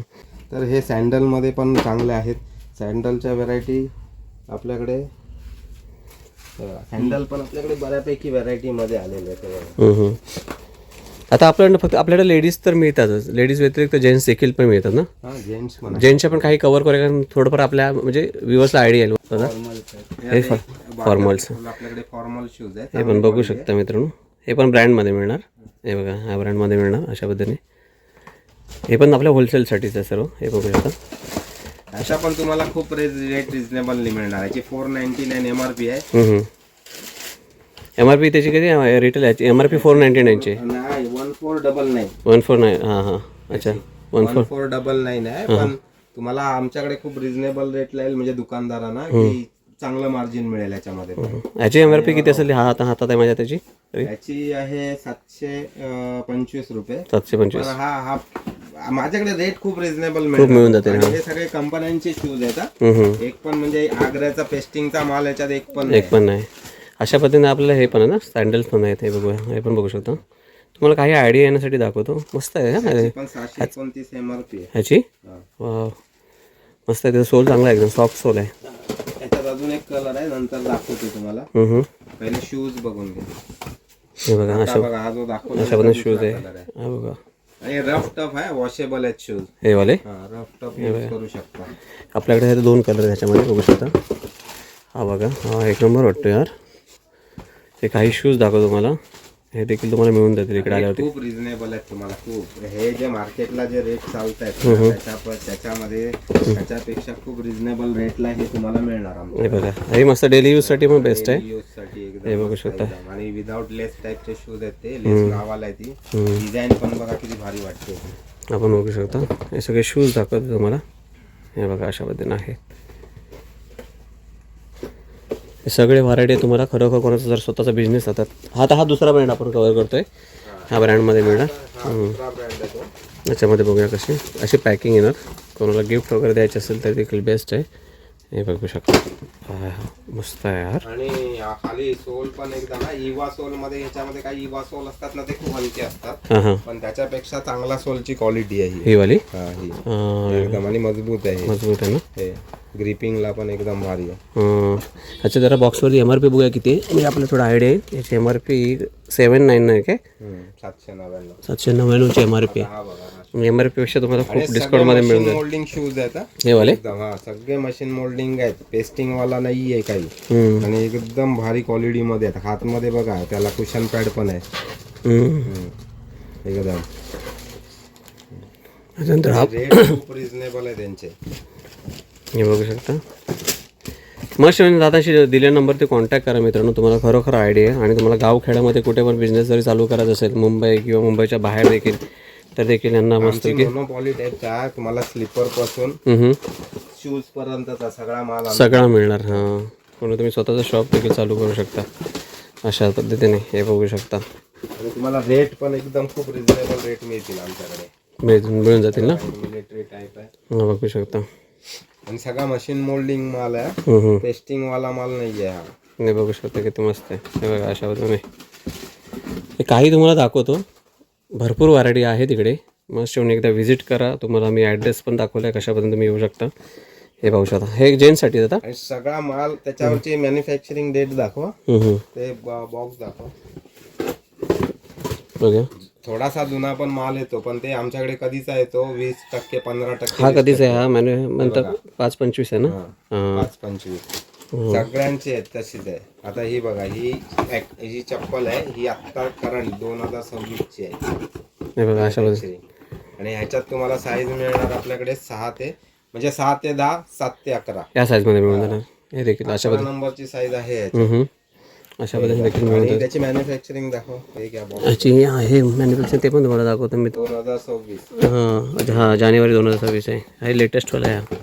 तर हे सँडल मध्ये पण चांगले आहेत. सँडलच्या व्हेरायटी आपल्याकडे, सँडल पण आपल्याकडे बऱ्यापैकी व्हेरायटी मध्ये आलेले आहेत. आता आपल्याकडे लेडीज तर मिळतातच, लेडीज व्यतिरिक्त जेंट्स देखील पण मिळतात ना. जेंट्स पण जेंट्सच्या पण काही कव्हर करूया, थोडंफार आपल्या म्हणजे व्ह्यूअर्सला आयडिया येईल. हे फॉर्मल्स, आपल्याकडे फॉर्मल शूज आहेत. हे पण बघू शकता मित्रांनो. हे पण ब्रँडमध्ये मिळणार. हे बघा, ह्या ब्रँडमध्ये मिळणार अशा पद्धतीने. हे पण आपल्या होलसेलसाठीच आहे सर्व. हे बघू शकता. अशा पण तुम्हाला खूप रेट रिजनेबल मिळणार. याची 499 MRP आहे. MRP त्याची किती रिटेल आहे? MRP 499 आहे. नाही, 1499. 149. हां हां, अच्छा, 1499 आहे. पण तुम्हाला आमच्याकडे खूप रिजनेबल रेट लागेल, म्हणजे दुकानदारांना की चांगलं मार्जिन मिळेल याच्यामध्ये. याची MRP किती असेल? हातात आहे माझ्या त्याची. याची आहे 725 रुपये. 725. हा माझ्याकडे रेट खूप रिजनेबल मिळून जाते. हे सगळे कंपन्यांचे शूज आहेत. एक पण म्हणजे आग्र्याचा पेस्टिंगचा माल याच्यात एक पण नाही. अशा पद्धतीने आपल्याला हे पण आहे ना, सँडल्स पण आहेत. हे बघूया, हे पण बघू शकता. तुम्हाला काही आयडिया येण्यासाठी दाखवतो. मस्त आहे पण 729 MRP आहे ह्याची. मस्त आहे. त्याचा सोल चांगला आहे, एकदम सॉफ्ट सोल आहे. याच्यात अजून एक कलर आहे, नंतर दाखवतो तुम्हाला. पहिले शूज बघून घे. हे बघा, अशा पद्धतीने शूज आहे. हा बघा, आणि रफ टफ आहे, वॉशेबल आहेत शूज हे वाले. रफ टफ यूज करू शकता. आपल्याकडे हे 2 कलर ह्याच्यामध्ये बघू शकता. हा बघा, हा एक नंबर वाटतो यार. हे काही शूज दाखवतो तुम्हाला, हे देखील तुम्हाला मिळून जातील इकडे आल्यावरती. खूप रिजनेबल आहेत तुम्हाला. खूप हे जे मार्केटला जे रेट चालत आहेत त्याच्यामध्ये त्याच्यापेक्षा खूप रिजनेबल रेटला हे तुम्हाला मिळणार. हे बघा, हे मस्त डेली यूज साठी पण बेस्ट आहे. यूज साठी एकदम हे बघू शकता. आणि विदाउट लेस टाईपचे शूज आहेत ते. लेस नावाला आहे ती. डिझाईन पण बघा किती भारी वाटते. आपण बघू शकता. हे सगळे शूज दाखवतो तुम्हाला. हे बघा, अशा पद्धतीने आहे. हे सगळे व्हरायटी तुम्हाला खरोखर कोणाचा जर स्वतःचा बिझनेस होतात. हा दुसरा ब्रँड आपण कव्हर करतोय. ह्या ब्रँडमध्ये मिळणार. याच्यामध्ये बघूया कशी अशी पॅकिंग येणार. कोणाला गिफ्ट वगैरे द्यायचे असेल तर देखील बेस्ट आहे. हे बघू शकता. मस्त आहे यार. आणि खाली सोल पण एकदा ना इवा सोल मध्ये, ह्याच्यामध्ये काही इवा सोल असतात ना, ते खूप हलके असतात. पण त्याच्यापेक्षा चांगला सोलची क्वालिटी आहे ही वाली. ही एकदम आणि मजबूत आहे. मजबूत आहे ना. हे ग्रिपिंगला पण एकदम भारी आहे. अच्छा, जरा बॉक्सवरती MRP बघूया किती आहे, म्हणजे आपल्याला थोडा आयडिया आहे. याची MRP 799 काय? 799. 799ची MRP आहे. MRP पेक्षा तुम्हाला आणि खूप डिस्काउंटमध्ये मिळून जाईल. मोल्डिंग शूज आहेत हा. हे वाले एकदम हा सगळे मशीन मोल्डिंग आहेत, पेस्टिंग वाला नाही आहे काही. आणि एकदम भारी क्वालिटी मध्ये आहेत. हातमध्ये बघा त्याला कुशन पॅड पण आहे एकदम. त्याच्यानंतर हा रेट खूप रिझनेबल आहे त्यांचे. हे बघू शकता. मस्त म्हणजे दादाशी दिलेला नंबर ते कॉन्टॅक्ट करा मित्रांनो, तुम्हाला खरोखर आयडिया आहे. आणि तुम्हाला गावखेड्यामध्ये कुठे पण बिझनेस जरी चालू करायचा असेल, मुंबई किंवा मुंबईच्या बाहेर देखील, तर देखील यांना मस्त की मोनोपॉली टाईपचा तुम्हाला स्लीपर पासून शूज पर्यंतचा सगळा माल सगळा मिळणार. हां, म्हणून तुम्ही स्वतःचं शॉप देखील चालू करू शकता अशा पद्धतीने. हे बघू शकता. आणि तुम्हाला रेट पण एकदम खूप रिझनेबल रेट मिळतील आमच्याकडे. मिळून जातील ना. मिलिटरी टाईप आहे. हां, बघू शकता. आणि सगळा मशीन मोल्डिंग माल आहे, पेस्टिंग वाला माल नाही आहे हा. हे बघू शकता किती मस्त आहे. हे बघा अशा पद्धतीने. हे काही तुम्हाला दाखवतो, भरपूर व्हरायटी आहे तिकडे. मस्त येऊन एकदा व्हिजिट करा. तुम्हाला मी ॲड्रेस पण दाखवला आहे, कशापर्यंत तुम्ही येऊ शकता. हे पाहू शकता. हे जेंट्ससाठी आता आणि सगळा माल त्याच्यावरची मॅन्युफॅक्चरिंग डेट दाखवा. ते बॉक्स दाखवा. बघा, थोडासा जुना पण माल येतो, पण ते आमच्याकडे कधीचा येतो 20%, 15%. हा कधीच आहे. हा म्हणतात 5-25 आहे ना. 5-25 सगळ्यांचे आहेत तशीच आहे. आता ही बघा, ही चप्पल आहे, ही आत्ता करंट 2026 ची आहे. हे बघा अशा पद्धतीने. आणि ह्याच्यात तुम्हाला साईज मिळणार आपल्याकडे 6 ते 10, 7 ते 11 या साईजमध्ये मिळून जाणार. हे देखील अशा 11 नंबरची साईज आहे अशा पद्धतीने देखील मिळून आणि जाईल. त्याची मॅन्युफॅक्चरिंग दाखव. हे घ्या बॉक्स. याची आहे मॅन्युफॅक्चरिंग, ते पण तुम्हाला दाखवतो मी. 2026. हां, जानेवारी 2026 आहे. हे लेटेस्टवाला आहे.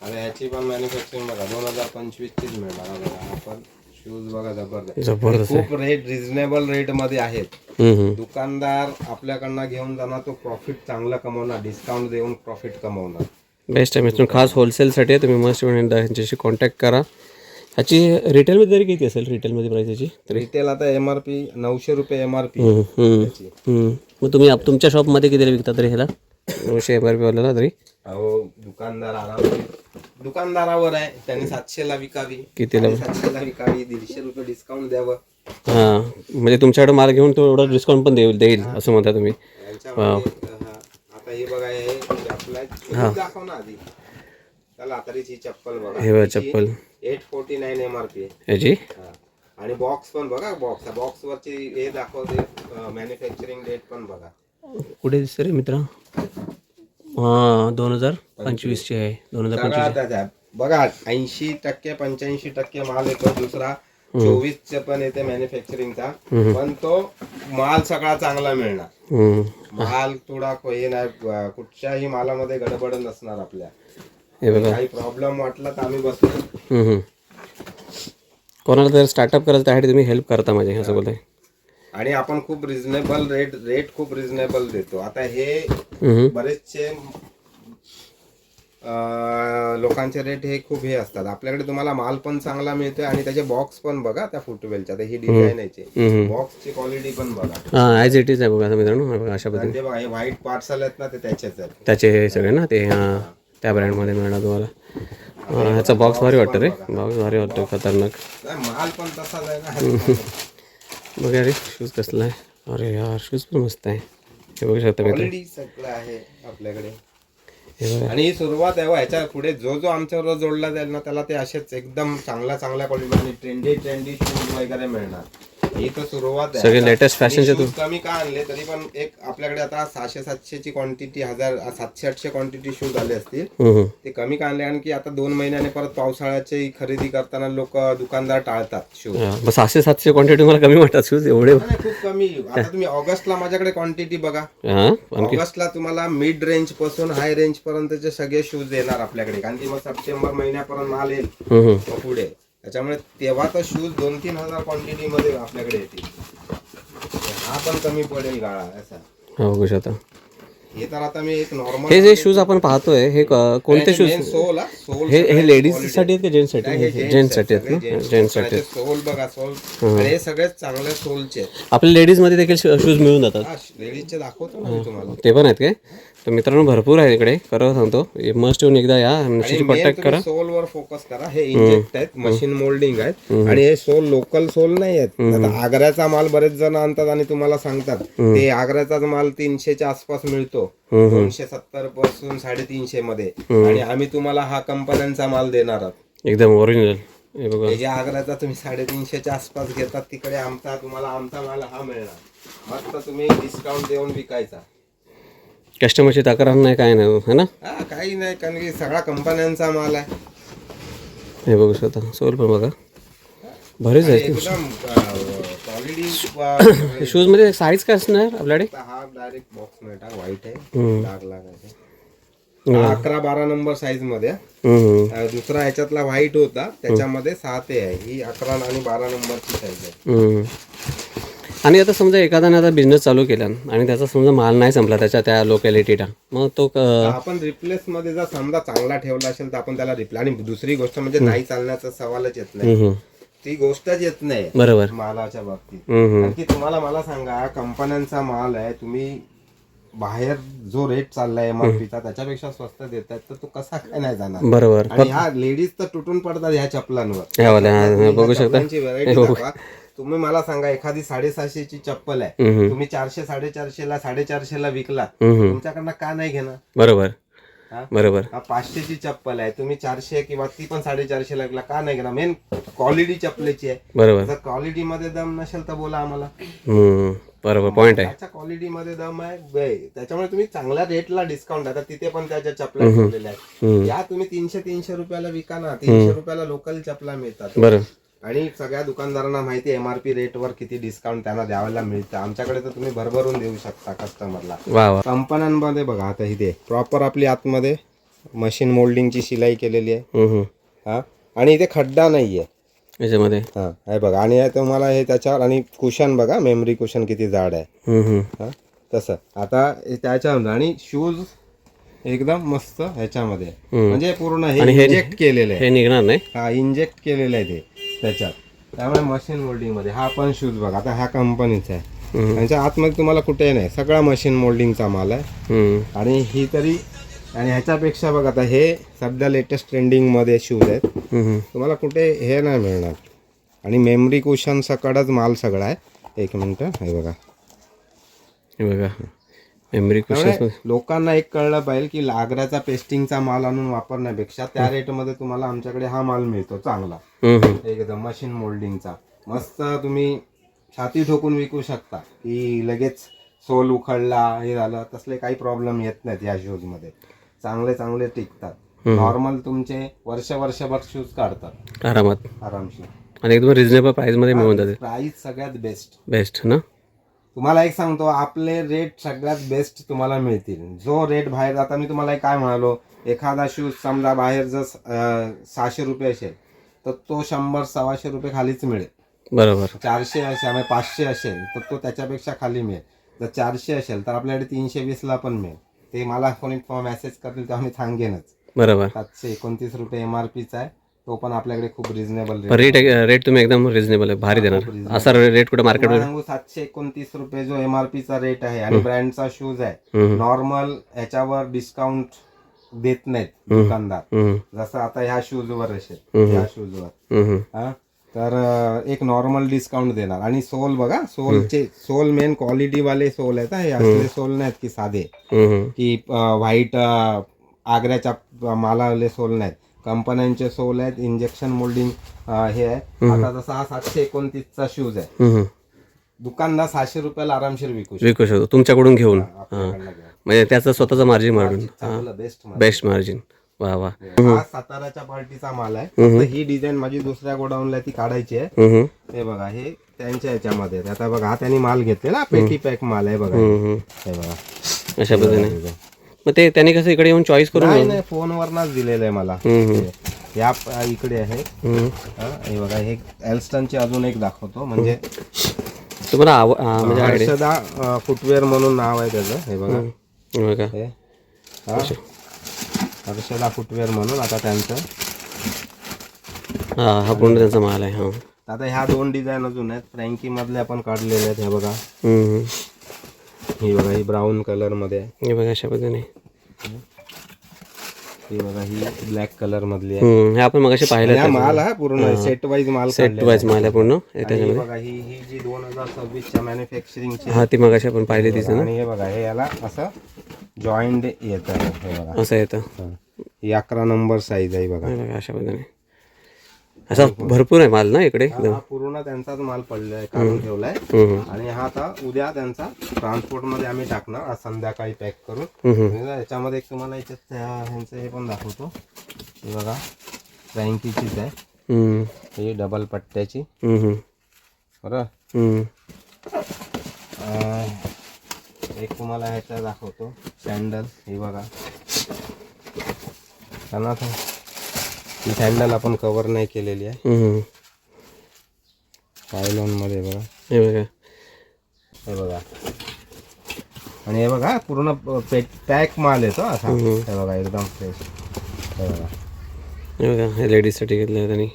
आणि ह्याची पण मॅन्युफॅक्चरिंग बघा 2025 चीच मिळणार. बघा आपण शूज बघा जबरदस्त खूप रेट रिझनेबल रेट मध्ये आहेत. दुकानदार आपल्याकडनं घेऊन जाणार, तो प्रॉफिट चांगला कमवणार, डिस्काउंट देऊन प्रॉफिट कमवणार. बेस्ट आहे मित्रांनो. खास होलसेलसाठी आहे. तुम्ही मस्त यांच्याशी कॉन्टॅक्ट करा. ह्याची रिटेलमध्ये तरी किती असेल रिटेलमध्ये प्राईस याची? रिटेल आता MRP 900 रुपये MRP. मग तुम्ही तुमच्या शॉपमध्ये कितीला विकता तरी ह्याला? 900 MRP वाल्याला तरी? अहो दुकानदारावर आहे. त्यांनी 700 ला विकावी, कितीला? 700 ला विकावी, 150 रुपये डिस्काउंट द्यावं. हां, म्हणजे तुमच्याकडे माल घेऊन तो एवढा डिस्काउंट पण देईल असं म्हणता तुम्ही. आता हे बघा, हे आपला दाखव ना आधी. चला तरीच ही चप्पल बघा. हे बघा चप्पल 849 MRP याची. आणि बॉक्स पण बघा. बॉक्स वरची हे दाखवते, मॅन्युफॅक्चरिंग डेट पण बघा. कुठे दिसतं रे मित्रा? हां, 2025 ची आहे. 2025 बघा 80% 85% माल येतो. दुसरा 24 पण येते मॅन्युफॅक्चरिंगचा, पण तो माल सगळा चांगला मिळणार. माल थोडा हे नाही, कुठच्याही मालामध्ये गडबड नसणार आपल्या. हे बघा, काही प्रॉब्लेम वाटला तर आम्ही बसतो. कोणाला जर स्टार्टअप करायचं त्यासाठी तुम्ही हेल्प करता माझे असं बोलताय. आणि आपण खूप रिझनेबल रेट खूप रिझनेबल देतो. आता हे बरेचसे लोकांचे रेट हे खूप हे असतात. आपल्याकडे तुम्हाला माल पण चांगला मिळतोय आणि त्याचे बॉक्स पण बघा त्या फुटवेलच्या. ही डिझाईन आहे, बॉक्सची क्वालिटी पण बघा. हां, ॲज इट इज आहे बघा मित्रांनो. बघा अशा पद्धतीने. बघा हे व्हाईट पार्सल आहेत ना, ते त्याचेच आहेत. त्याचे हे सगळे ना ते. हां, त्या ब्रँडमध्ये मिळणार तुम्हाला. ह्याचा बॉक्स भारी वाटतं रे. बॉक्स भारी वाटतं, खतरनाक. माल पण तसाच आहे ना. बघा रे शूज कसला आहे. अरे यार शूज पण मस्त आहे. हे बघू शकता क्वालिटी सगळं आहे आपल्याकडे. आणि ही सुरुवात आहे. ह्याच्या पुढे जो आमच्याबरोबर जोडला जाईल ना, त्याला ते असेच एकदम चांगल्या क्वालिटी आणि ट्रेंडी शूज वगैरे मिळणार. ही तर सुरुवात आहे. सगळे लेटेस्ट फॅशनचे. शूज कमी का आणले तरी पण एक आपल्याकडे आता 600-700 ची क्वांटिटी, 700-800 क्वांटिटी शूज आले असतील. ते कमी का आणले कारण की आता 2 महिन्याने परत पावसाळ्याची खरेदी करताना लोक दुकानदार टाळतात शूज. 600-700 क्वांटिटी मला कमी वाटतात शूज एवढे. खूप कमी. आता तुम्ही ऑगस्टला माझ्याकडे क्वांटिटी बघा. ऑगस्टला तुम्हाला मिड रेंज पासून हाय रेंज पर्यंतचे सगळे शूज येणार आपल्याकडे, कारण की मग सप्टेंबर महिन्यापर्यंत माल येईल पुढे. त्याच्यामुळे तेव्हा तर शूज 2-3 हजार क्वांटिटी मध्ये आपल्याकडे येतील. हा पण कमी पडेल गाळा असा. बघू शकता. हे तर आता मी एक नॉर्मल हे जे शूज आपण पाहतोय हे कोणते शूज? सोल हे लेडीज साठी आहेत का जेंट्स साठी? जेंट्स साठी आहेत ना. जेंट्स साठी सोल बघा. सोल हे सगळे चांगले सोलचे. आपल्या लेडीज मध्ये देखील शूज मिळून जातात. लेडीजचे दाखवतो ना तुम्हाला. ते पण आहेत काय? तर मित्रांनो भरपूर आहे इकडे, खरं सांगतो मस्ट येऊन एकदा या, नक्की कॉन्टॅक्ट करा. सोल वर फोकस करा. हे इंजेक्ट आहेत, मशीन मोल्डिंग आहेत आणि हे सोल लोकल सोल नाही आहेत. आता आग्र्याचा माल बरेच जण आणतात आणि तुम्हाला सांगतात ते आग्र्याचा माल 300च्या आसपास मिळतो, 270 पासून 350 मध्ये, आणि आम्ही तुम्हाला हा कंपन्यांचा माल देणार आहोत एकदम ओरिजिनल. हे बघा, जे आग्र्याचा तुम्ही 350च्या आसपास घेतात तिकडे तुम्हाला आमचा माल हा मिळणार. मस्त तुम्ही डिस्काउंट देऊन विकायचा. कस्टमरची तक्रार नाही, काय नाही है ना. हा काही नाही, कारण की सगळा कंपन्यांचा माल आहे. हे बघू स्वतः सोल पण बघा बरेच आहेत. एकदम क्वालिटी. शूज मध्ये साईज काय असणार आपल्याकडे? हा डायरेक्ट बॉक्स मिळतात, व्हाईट आहे, डाग लागायचे. 11-12 नंबर साईज मध्ये. दुसरा ह्याच्यातला व्हाईट होता, त्याच्यामध्ये 6 ते आहे. ही 11 आणि 12 नंबरची साईज आहे. आणि आता समजा एखाद्याने आता बिझनेस चालू केला आणि त्याचा समजा माल नाही संपला त्याच्या त्या लोकॅलिटीला, मग तो आपण रिप्लेस मध्ये जर समजा चांगला ठेवला असेल तर आपण त्याला रिप्लेस. आणि दुसरी गोष्ट म्हणजे नाही चालण्याचा सवालच येत नाही, ती गोष्टच येत नाही बरोबर मालाच्या बाबतीत. कारण की तुम्हाला मला सांगा, कंपन्यांचा माल आहे, तुम्ही बाहेर जो रेट चाललाय एमआरपीचा त्याच्यापेक्षा स्वस्त देतात, तर तो कसा काय नाही जाणार. बरोबर. आणि ह्या लेडीज तर तुटून पडतात ह्या चप्पलांवर. बघू शकता व्हरायटी. तुम्ही मला सांगा, एखादी 750ची चप्पल आहे, तुम्ही 400-450ला 450ला विकला, तुमच्याकडनं का नाही घेणार. बरोबर बरोबर. 500ची चप्पल आहे, तुम्ही 400 किंवा ती पण 450ला विकला, का नाही घेणार. मेन क्वालिटी चप्पलेची आहे. बरोबर. जर क्वालिटी मध्ये दम नसेल तर बोला आम्हाला. बरोबर पॉइंट आहे. क्वालिटी मध्ये दम आहे, त्याच्यामुळे तुम्ही चांगल्या रेटला डिस्काउंट आता तिथे पण त्याच्या चपला ठेवलेल्या आहेत. या तुम्ही 300 रुपयाला विका ना, 300 रुपयाला लोकल चपला मिळतात. बरोबर. आणि सगळ्या दुकानदारांना माहिती आहे एमआरपी रेटवर किती डिस्काउंट त्यांना द्यायला मिळतं. आमच्याकडे तर तुम्ही भरभरून देऊ शकता कस्टमरला. कंपन्यांमध्ये बघा, आता इथे प्रॉपर आपली आतमध्ये मशीन मोल्डिंगची शिलाई केलेली आहे. हा, आणि इथे खड्डा नाहीये याच्यामध्ये. हा, हे बघा. आणि तुम्हाला हे त्याच्यावर, आणि कुशन बघा, मेमरी कुशन किती जाड आहे. हा, तसं आता त्याच्यावर. आणि शूज एकदम मस्त ह्याच्यामध्ये, म्हणजे पूर्ण हे इंजेक्ट केलेलं आहे. हे निघणार नाही. हा, इंजेक्ट केलेलं आहे ते त्याच्यात, त्यामुळे मशीन मोल्डिंग मध्ये. हा पण शूज बघा, आता ह्या कंपनीचा आहे. त्यांच्या आतमध्ये तुम्हाला कुठे नाही, सगळा मशीन मोल्डिंगचा माल आहे. आणि ही तरी, आणि ह्याच्यापेक्षा बघा, आता हे सध्या लेटेस्ट ट्रेंडिंग मध्ये शूज आहेत, तुम्हाला कुठे हे नाही मिळणार. आणि मेमरी कुशन सकळच माल सगळा आहे. एक मिनिट, हे बघा, हे बघा मेमरी कुशन. लोकांना एक कळलं पाहिजे की आग्र्याचा पेस्टिंगचा माल आणून वापरण्यापेक्षा त्या रेटमध्ये तुम्हाला आमच्याकडे हा माल मिळतो चांगला, एकदम मशीन मोल्डिंगचा. मस्त तुम्ही छाती ठोकून विकू शकता, की लगेच सोल उखडला हे झालं, तसले काही प्रॉब्लेम येत नाहीत या शूज मध्ये. चांगले चांगले टिकतात. नॉर्मल तुमचे वर्षभर शूज काढतात आरामशीर. आणि एकदम रिजनेबल प्राइस मध्ये मिळून जाते. प्राइस सगळ्यात बेस्ट ना. तुम्हाला एक सांगतो, आपले रेट सगळ्यात बेस्ट तुम्हाला मिळतील. जो रेट बाहेर, आता मी तुम्हाला काय म्हणालो, एखादा शूज समजा बाहेर जर 600 रुपये असेल तर तो 100-125 रुपये खालीच मिळेल. बरोबर. 400 असेल, 500 असेल तर तो त्याच्यापेक्षा खाली मिळेल. जर 400 असेल तर आपल्याकडे 320ला पण मिळेल. ते मला कोणी मेसेज करतील तेव्हा मी सांगेनच. बरोबर. 729 रुपये एमआरपीचा आहे, तो पण आपल्याकडे खूप रिजनेबल रेट तुम्ही एकदम रिजनेबल आहे, भारी देणार. असा रेट कुठे मार्केटमध्ये सांगू. 729 रुपये जो एमआरपीचा रेट आहे, आणि ब्रँडचा शूज आहे. नॉर्मल ह्याच्यावर डिस्काउंट देत नाहीत दुकानदार, जसं आता ह्या शूजवर असेल, ह्या शूजवर तर एक नॉर्मल डिस्काउंट देणार. आणि सोल बघा, सोल मेन क्वालिटी वाले सोल आहेत. हे असले सोल नाहीत की साधे, की व्हाईट आग्र्याच्या मालाले सोल नाहीत. कंपन्यांचे सोल आहेत, इंजेक्शन मोल्डिंग हे आहे. आता जसा हा 729चा शूज आहे, दुकानदार 600 रुपयाला आरामशीर विकू शकतो तुमच्याकडून घेऊन. म्हणजे त्याचं स्वतःचा मार्जिन मारून, बेस्ट मार्जिन. वा वा. हा साताराच्या पार्टीचा माल आहे. ही डिझाईन माझी दुसऱ्या गोडाऊनला ती काढायची आहे. हे बघा, हे त्यांच्या याच्यामध्ये. आता बघा, हा त्यांनी माल घेतलेला पेटी पॅक माल आहे बघा. हे बघा, अशा पद्धतीने. मग ते त्याने कसं इकडे येऊन चॉईस करून, नाही फोनवरच दिलेलं आहे मला. या इकडे आहे. हे बघा, हे एल्स्टनचे अजून एक दाखवतो, म्हणजे तुम्हाला म्हणजे हर्षदा फुटवेअर म्हणून नाव आहे त्याचं. हे बघा, हे हर्षदा फुटवेअर म्हणून. आता त्यांचं हा पूर्ण त्यांचा माल आहे. हा, आता ह्या 2 डिझाईन अजून आहेत, फ्रँकी मधले आपण काढलेले आहेत. हे बघा, ही बघा, ही ब्राऊन कलर मध्ये आहे. हे बघा, अशा पद्धतीने ही बघा ही ब्लॅक कलर मधली आहे. हे आपण मगाशी पाहिलं हा माल हा पूर्ण सेट वाईज माल सेट वाईज माल आहे पूर्ण आणि हे बघा ही जी 2026 च्या मॅन्युफॅक्चरिंगची हा ती मगाशी आपण पाहिली तीच ना. आणि हे बघा हे याला असं जॉईंट येत आहे हे बघा असं येतं. ही 11 नंबर साईज आहे बघा. हे बघा अशा पद्धतीने असा भरपूर आहे माल ना इकडे. हा पूर्ण त्यांचाच माल पडलाय काढून ठेवलाय. आणि हा आता उद्या त्यांचा ट्रान्सपोर्ट मध्ये आम्ही टाकणार आज संध्याकाळी पॅक करून. याच्यामध्ये एक तुम्हाला याच्यात ह्यांचं हे पण दाखवतो. हे बघा फ्रँकीचीच आहे ही डबल पट्ट्याची बरं. एक तुम्हाला ह्याचा दाखवतो सँडल. हे बघा त्यांना ही सँडल आपण कव्हर नाही केलेली आहे. पायलॉन मध्ये बघा हे बघा हे बघा. आणि हे बघा पूर्ण पॅक माल येतो असा. हे बघा एकदम फ्रेश. हे बघा हे बघा हे लेडीजसाठी घेतलं आहे त्यांनी.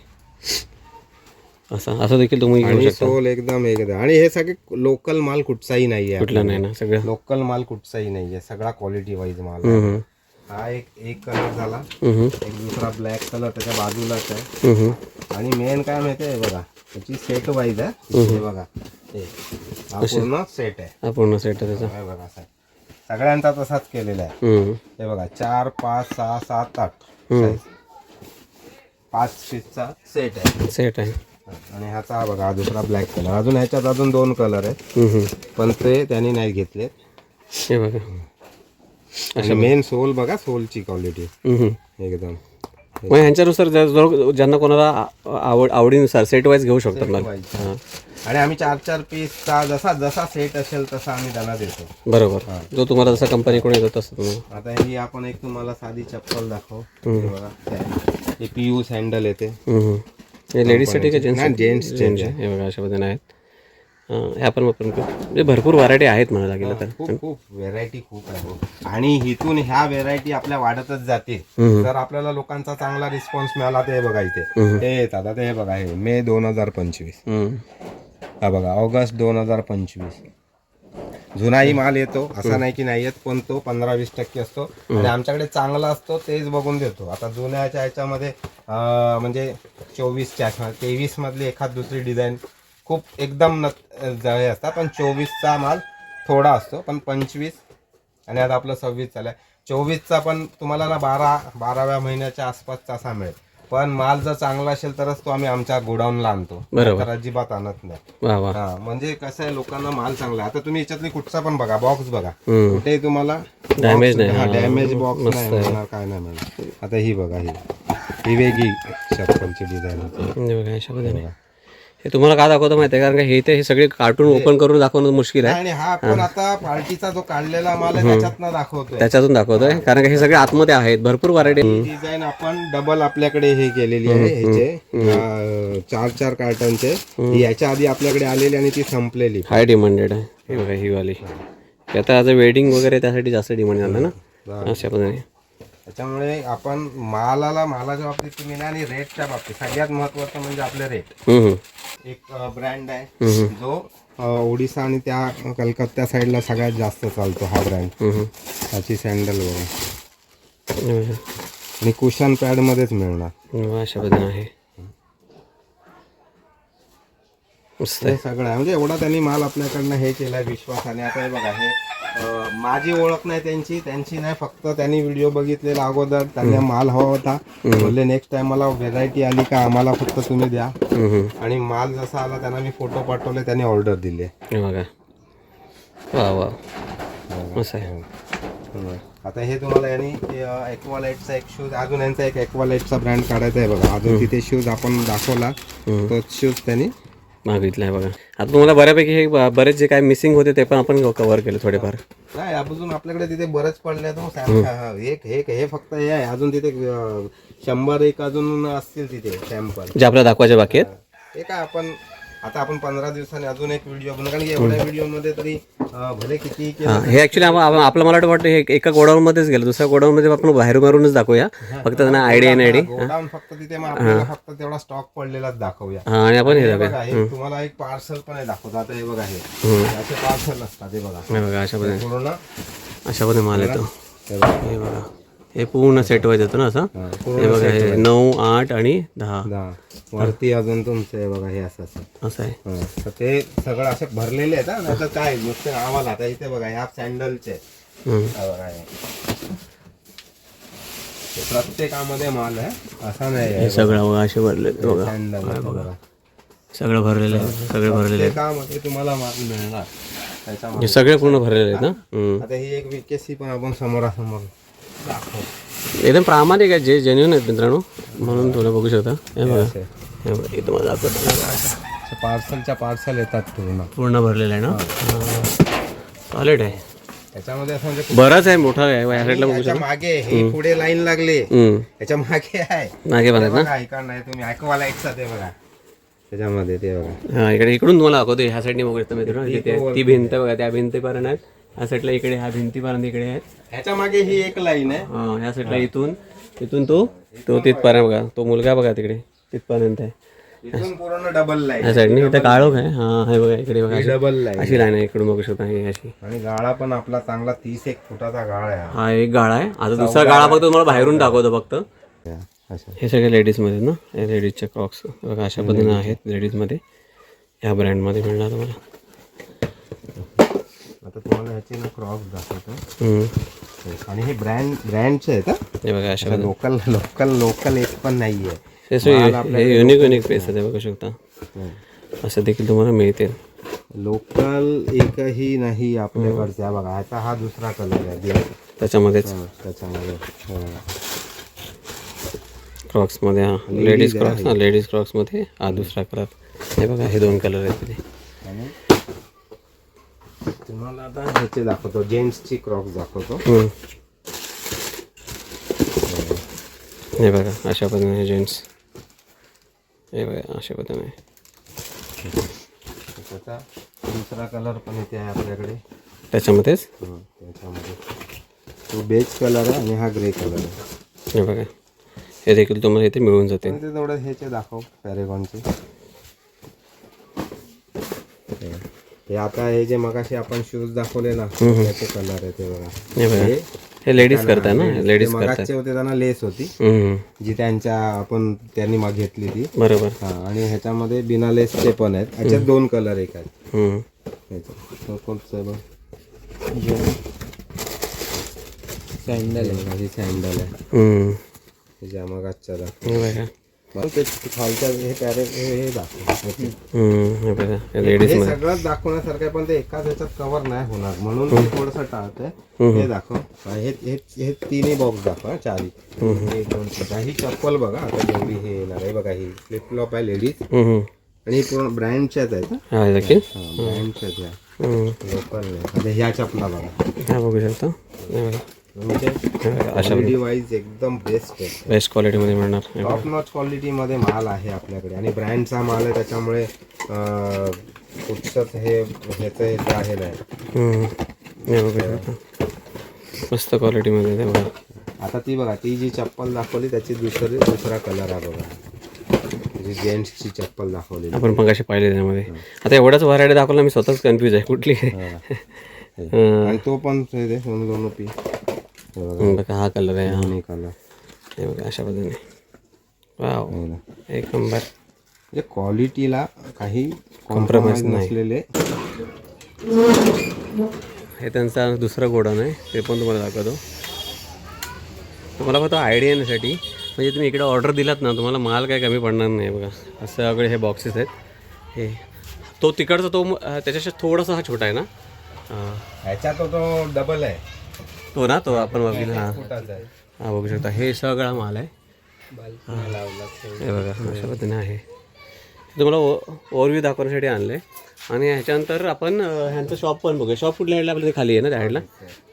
असं देखील तुम्ही घेऊ आणि शकता. सोल एकदम आणि हे सगळे लोकल माल कुठचाही नाहीये. कुठला नाही ना सगळं लोकल माल कुठचाही नाहीये. सगळा क्वालिटी वाईज माल आहे. हा एक कलर झाला. एक दुसरा ब्लॅक कलर त्याच्या बाजूलाच आहे. आणि मेन काय माहिती आहे बघा त्याची सेट वाईज आहे. हे बघा हा पूर्ण सेट आहे. हा पूर्ण सेट आहे त्याचा. हे बघा सगळ्यांचा तसाच केलेला आहे. हे बघा 4 5 6 7 8 5 पीसचा सेट आहे. सेट आहे. आणि ह्याचा हा बघा हा दुसरा ब्लॅक कलर. अजून ह्याच्यात अजून 2 कलर आहेत पण ते त्यांनी नाही घेतलेत. हे बघा आणि मेन सोल बघा सोलची क्वालिटी एकदम. मग ह्यांच्यानुसार ज्यांना कोणाला आवडीनुसार सेट वाईज घेऊ शकतात माल. आणि आम्ही 4-4 पीसचा जसा सेट असेल तसा आम्ही त्यांना देतो. बरोबर जो तुम्हाला जसा कंपनीकडून येतो तसं तुम्हाला. आता ही आपण एक तुम्हाला साधी चप्पल दाखव. हे पीयू सँडल येते. हे लेडीजसाठी का जेंट्स? जेंट्स हे बघा अशा पद्धतीने आहेत. ह्या पण आपण म्हणजे भरपूर व्हरायटी आहेत म्हणा लागेल तर. खूप व्हेरायटी खूप आहे. आणि इथून ह्या व्हेरायटी आपल्या वाढतच जातील जर आपल्याला लोकांचा चांगला रिस्पॉन्स मिळाला. ते बघा इथे हे येतात. आता हे बघा हे मे 2025 हा बघा ऑगस्ट 2025 जुनाही माल येतो असा नाही की नाही येत पण तो 15-20% असतो. आणि आमच्याकडे चांगला असतो तेच बघून देतो. आता जुन्याच्या ह्याच्यामध्ये म्हणजे 24च्या 23 मधली एखाद दुसरी डिझाईन खूप एकदम हे असतात. पण 24चा माल थोडा असतो. पण 25 आणि आता आपलं 26 चालू 24चा पण तुम्हाला ना 12व्या महिन्याच्या आसपासचा असा मिळेल. पण माल जर चांगला असेल तरच तो आम्ही आमच्या गोडाऊनला आणतो. बरोबर. तर अजिबात आणत नाही. वा वा. हा म्हणजे कसं आहे लोकांना माल चांगला. आता तुम्ही याच्यातली कुठचा पण बघा बॉक्स बघा कुठे तुम्हाला डॅमेज नाही. डॅमेज बॉक्स नाही मिळणार काय नाही मिळणार. आता ही बघा ही वेगळी चप्पलची डिझाईन होती. हे बघा अशा पद्धतीने. हे तुम्हाला का दाखवतो माहिती आहे कारण का हे सगळे कार्टून ओपन करून दाखवणं मुश्किल आहे. आणि हा आपण आता पार्टीचा जो काढलेला माल आहे त्याच्यातनं दाखवतोय. त्याच्यातून दाखवतोय कारण का हे सगळे आतमध्ये आहेत. भरपूर व्हरायटी. डिझाईन आपण डबल आपल्याकडे हे केलेली आहे. ह्याचे 4-4 कार्टनचे. याच्या आधी आपल्याकडे आलेली आणि ती संपलेली. हाय डिमांडेड आहे. हे बघा ही वाली. आता आज वेडिंग वगैरे त्यासाठी जास्त डिमांड झालं ना अशा पद्धतीने. त्याच्यामुळे आपण मालाच्या बाबतीत तुम्ही ना आणि रेटच्या बाबतीत सगळ्यात महत्वाचं म्हणजे आपले रेट. एक ब्रँड आहे जो ओडिसा आणि त्या कलकत्ता साईडला सगळ्यात जास्त चालतो हा ब्रँड. त्याची सँडल वगैरे आणि कुशन पॅड मध्येच मिळणार अशा पद्धतीने आहे. हे सगळं आहे म्हणजे एवढा त्यांनी माल आपल्याकडनं हे केलाय विश्वासाने. आता हे बघा हे माझी ओळख नाही त्यांची नाही फक्त त्यांनी व्हिडिओ बघितलेला अगोदर. त्यांना माल हवा होता बोलले नेक्स्ट टाइम मला व्हेरायटी आली का आम्हाला फक्त तुम्ही द्या. आणि माल जसा आला त्यांना मी फोटो पाठवले त्यांनी ऑर्डर दिली. बघा वा वा असं आहे. आता हे तुम्हाला यांनी एक्वालाइटचा एक शूज अजून यांचा एक एक्वालाइटचा ब्रँड काढायचा आहे बघा. अजून तिथे शूज आपण दाखवला तोच शूज त्यांनी मागितलं आहे बघा. आता तुम्हाला बऱ्यापैकी हे बरेच जे काय मिसिंग होते ते पण आपण कव्हर केले थोडेफार. नाही अजून आपल्याकडे तिथे बरेच पडले आहेत. हे फक्त हे आहे. अजून तिथे 100-1 अजून असतील तिथे सॅम्पल जे आपल्याला दाखवायचे बाकी आहेत. हे काय आपण 15 दिवसांनी अजून एक व्हिडिओ बनवू कारण की एवढ्या व्हिडिओ मध्ये तरी भले किती हे ऍक्च्युली आपलं मला वाटतं हे एका गोडाऊन मध्येच गेलं. दुसऱ्या गोडाऊन मध्ये आपण बाहेरूनच दाखवूया फक्त त्यांना आयडिया नाही. गोडाऊन फक्त तिथे मग आपल्याला फक्त तेवढा स्टॉक पडलेलाच दाखवूया. आणि आपण हे बघा हे तुम्हाला एक पार्सल पण आहे दाखवतो. आता हे बघा हे असे पार्सल असतात. हे बघा बघा अशा पद्धतीने पूर्ण अशा पद्धतीने माल येतो. हे बघा हे पूर्ण सेट वाईज येतो ना असं. हे बघा हे 9, 8 आणि 10 वरती अजून तुमचं हे बघा हे असं असं आहे. तर ते सगळं असे भरलेले आहेत. नाही तर काय नुसते आम्हाला आता इथे बघा ह्या सँडलचे बघा प्रत्येकामध्ये माल आहे असा नाही हे सगळं बघा असे भरलेले बघा. सँडल बघा सगळं भरलेलं आहे, सगळे भरलेले आहेत. कामध्ये तुम्हाला माल मिळणार त्याच्यामध्ये. हे सगळे पूर्ण भरलेले आहेत ना. आता ही एक विकेसी पण आपण समोरासमोर दाखवू. एकदम प्रामाणिक आहे, जे जेन्युन आहेत मित्रांनो, म्हणून तुला बघू शकता. हे बघा हे बघा इथं मला दाखवतो. पार्सलच्या पार्सल येतात पूर्ण भरलेलं आहे ना. सॉलिड आहे. त्याच्यामध्ये असं म्हणजे बराच आहे, मोठा आहे. या साईडला बघू याच्या मागे हे पुढे लाईन लागली शकता. याच्या मागे आहे मागे बघा ना. ऐका नाही तुम्ही ऐकवाला एक साथ बघा त्याच्यामध्ये ते बघा. हा इकडे इकडून तुम्हाला दाखवतो. ह्या साईडने बघू शकता मित्रांनो, ती भिंत बघा, त्या भिंतीपर्यंत आहेत. ह्या साईडला इकडे ह्या भिंतीपर्यंत इकडे आहेत. ह्याच्या मागे ही एक लाईन आहे. ह्या साईडला इथून तो तिथपर्यंत बघा. तो मुलगा बघा तिकडे तिथपर्यंत आहे. इथून पूर्ण डबल लाईन ह्या साईडने इथं काळोख आहे. हा हे बघा इकडे बघा डबल लाईन अशी लाईन आहे. इकडून बघू शकता ही अशी. आणि गाळा पण आपला चांगला 31 फुटाचा गाळा आहे हा एक गाळा आहे. आता दुसरा गाळा फक्त तुम्हाला बाहेरून दाखवतो फक्त. हे सगळे लेडीजमध्ये ना, हे लेडीजचे क्रॉक्स बघा अशा पद्धतीने आहेत. लेडीजमध्ये ह्या ब्रँडमध्ये मिळणार तुम्हाला. आता तुम्हाला ह्याची ना क्रॉक्स दाखवतो. आणि हे ब्रँडचे आहेत. हे बघा अशा लोकल एक पण नाहीये. हे युनिक पीस आहे बघू शकता. असं देखील तुम्हाला मिळतील. लोकल एकही नाही आपल्याकडच्या बघा. ह्याचा हा दुसरा कलर आहे त्याच्यामध्येच. त्याच्यामध्ये क्रॉक्समध्ये हा लेडीज क्रॉक्स. हा लेडीज क्रॉक्समध्ये हा दुसरा कलर. हे बघा हे 2 कलर आहेत तिथे. आणि तुम्हाला आता ह्याचे दाखवतो, जेंट्सची क्रॉक्स दाखवतो. हे बघा अशा पद्धतीने हे जेंट्स. हे बघा अशा पद्धतीने. त्याचा दुसरा कलर पण इथे आहे आपल्याकडे त्याच्यामध्येच. त्याच्यामध्ये तो बेज कलर आहे आणि हा ग्रे कलर आहे. हे बघा हे देखील तुम्हाला इथे मिळून जाते. ते थोडं ह्याचे दाखव पॅरेगॉनचे. हे आता हे जे मगाशी आपण शूज दाखवले ना त्याचे कलर आहे ते बघा. हे बघा हे लेडीज करताय ना. लेडीज मगाचे होते त्यांना लेस होती जी त्यांनी मग घेतली ती बरोबर. आणि ह्याच्यामध्ये बिना लेसचे पण आहेत. ह्याच्यात 2 कलर एक आहेत. कोणतं बघ सँडल आहे. त्याच्या मग आजच्या दाखव खालच्या हे दाखव. लेडीज सगळंच दाखवण्यासारखं पण ते एकाच ह्याच्यात कव्हर नाही होणार म्हणून थोडस टाळतंय. हे दाखव. हे 3 बॉक्स दाखवा. 4 1 2 3. ही चप्पल बघा आता जेवढी हे येणार आहे बघा. ही फ्लिप फ्लॉप आहे लेडीज आणि ही पूर्ण ब्रँडच्याच आहेत. ब्रँडच्याच लोकल नाही. ह्या चपला बघा बघू शकता. क्वालिटी वाईज एकदम बेस्ट आहे. बेस्ट क्वालिटीमध्ये मिळणार. टॉप नॉच क्वालिटीमध्ये माल आहे आपल्याकडे आणि ब्रँडचा माल आहे त्याच्यामुळे कुठचंच हे ह्याचं हे आहे नाही. मस्त क्वालिटीमध्ये ते बघा. आता ती बघा ती जी चप्पल दाखवली त्याची दुसरा कलर आहे बघा. जी जेंट्सची चप्पल दाखवली आपण पण कशी पाहिले त्यामध्ये. आता एवढाच व्हरायटी दाखवला मी स्वतःच कन्फ्यूज आहे कुठली. आणि तो पण दोन पी बघा हा कलर आहे. हा कलर हे बघा अशा पद्धतीने. वाव एक नंबर. म्हणजे क्वालिटीला काही कॉम्प्रोमाइज नसलेले. हे त्यांचा दुसरा गोडाऊन आहे. ते पण तुम्हाला दाखवतो. तुम्हाला फक्त आयडिया येण्यासाठी म्हणजे तुम्ही इकडे ऑर्डर दिलात ना तुम्हाला माल काय कमी पडणार नाही. बघा असं सगळे हे बॉक्सेस आहेत. हे तो तिकडचा तो त्याच्याशी थोडासा हा छोटा आहे ना. ह्याचा तो डबल आहे तो ना तो आपण बघितला. हा बघू शकता हे सगळा माल आहे. हे बघा अशा पद्धतीने आहे. तुम्हाला ओव्हरव्ह्यू दाखवण्यासाठी आणलं आहे. आणि ह्याच्यानंतर आपण ह्यांचं शॉप पण बघूया. शॉप कुठल्या साईडला आपल्या खाली आहे ना त्या साईडला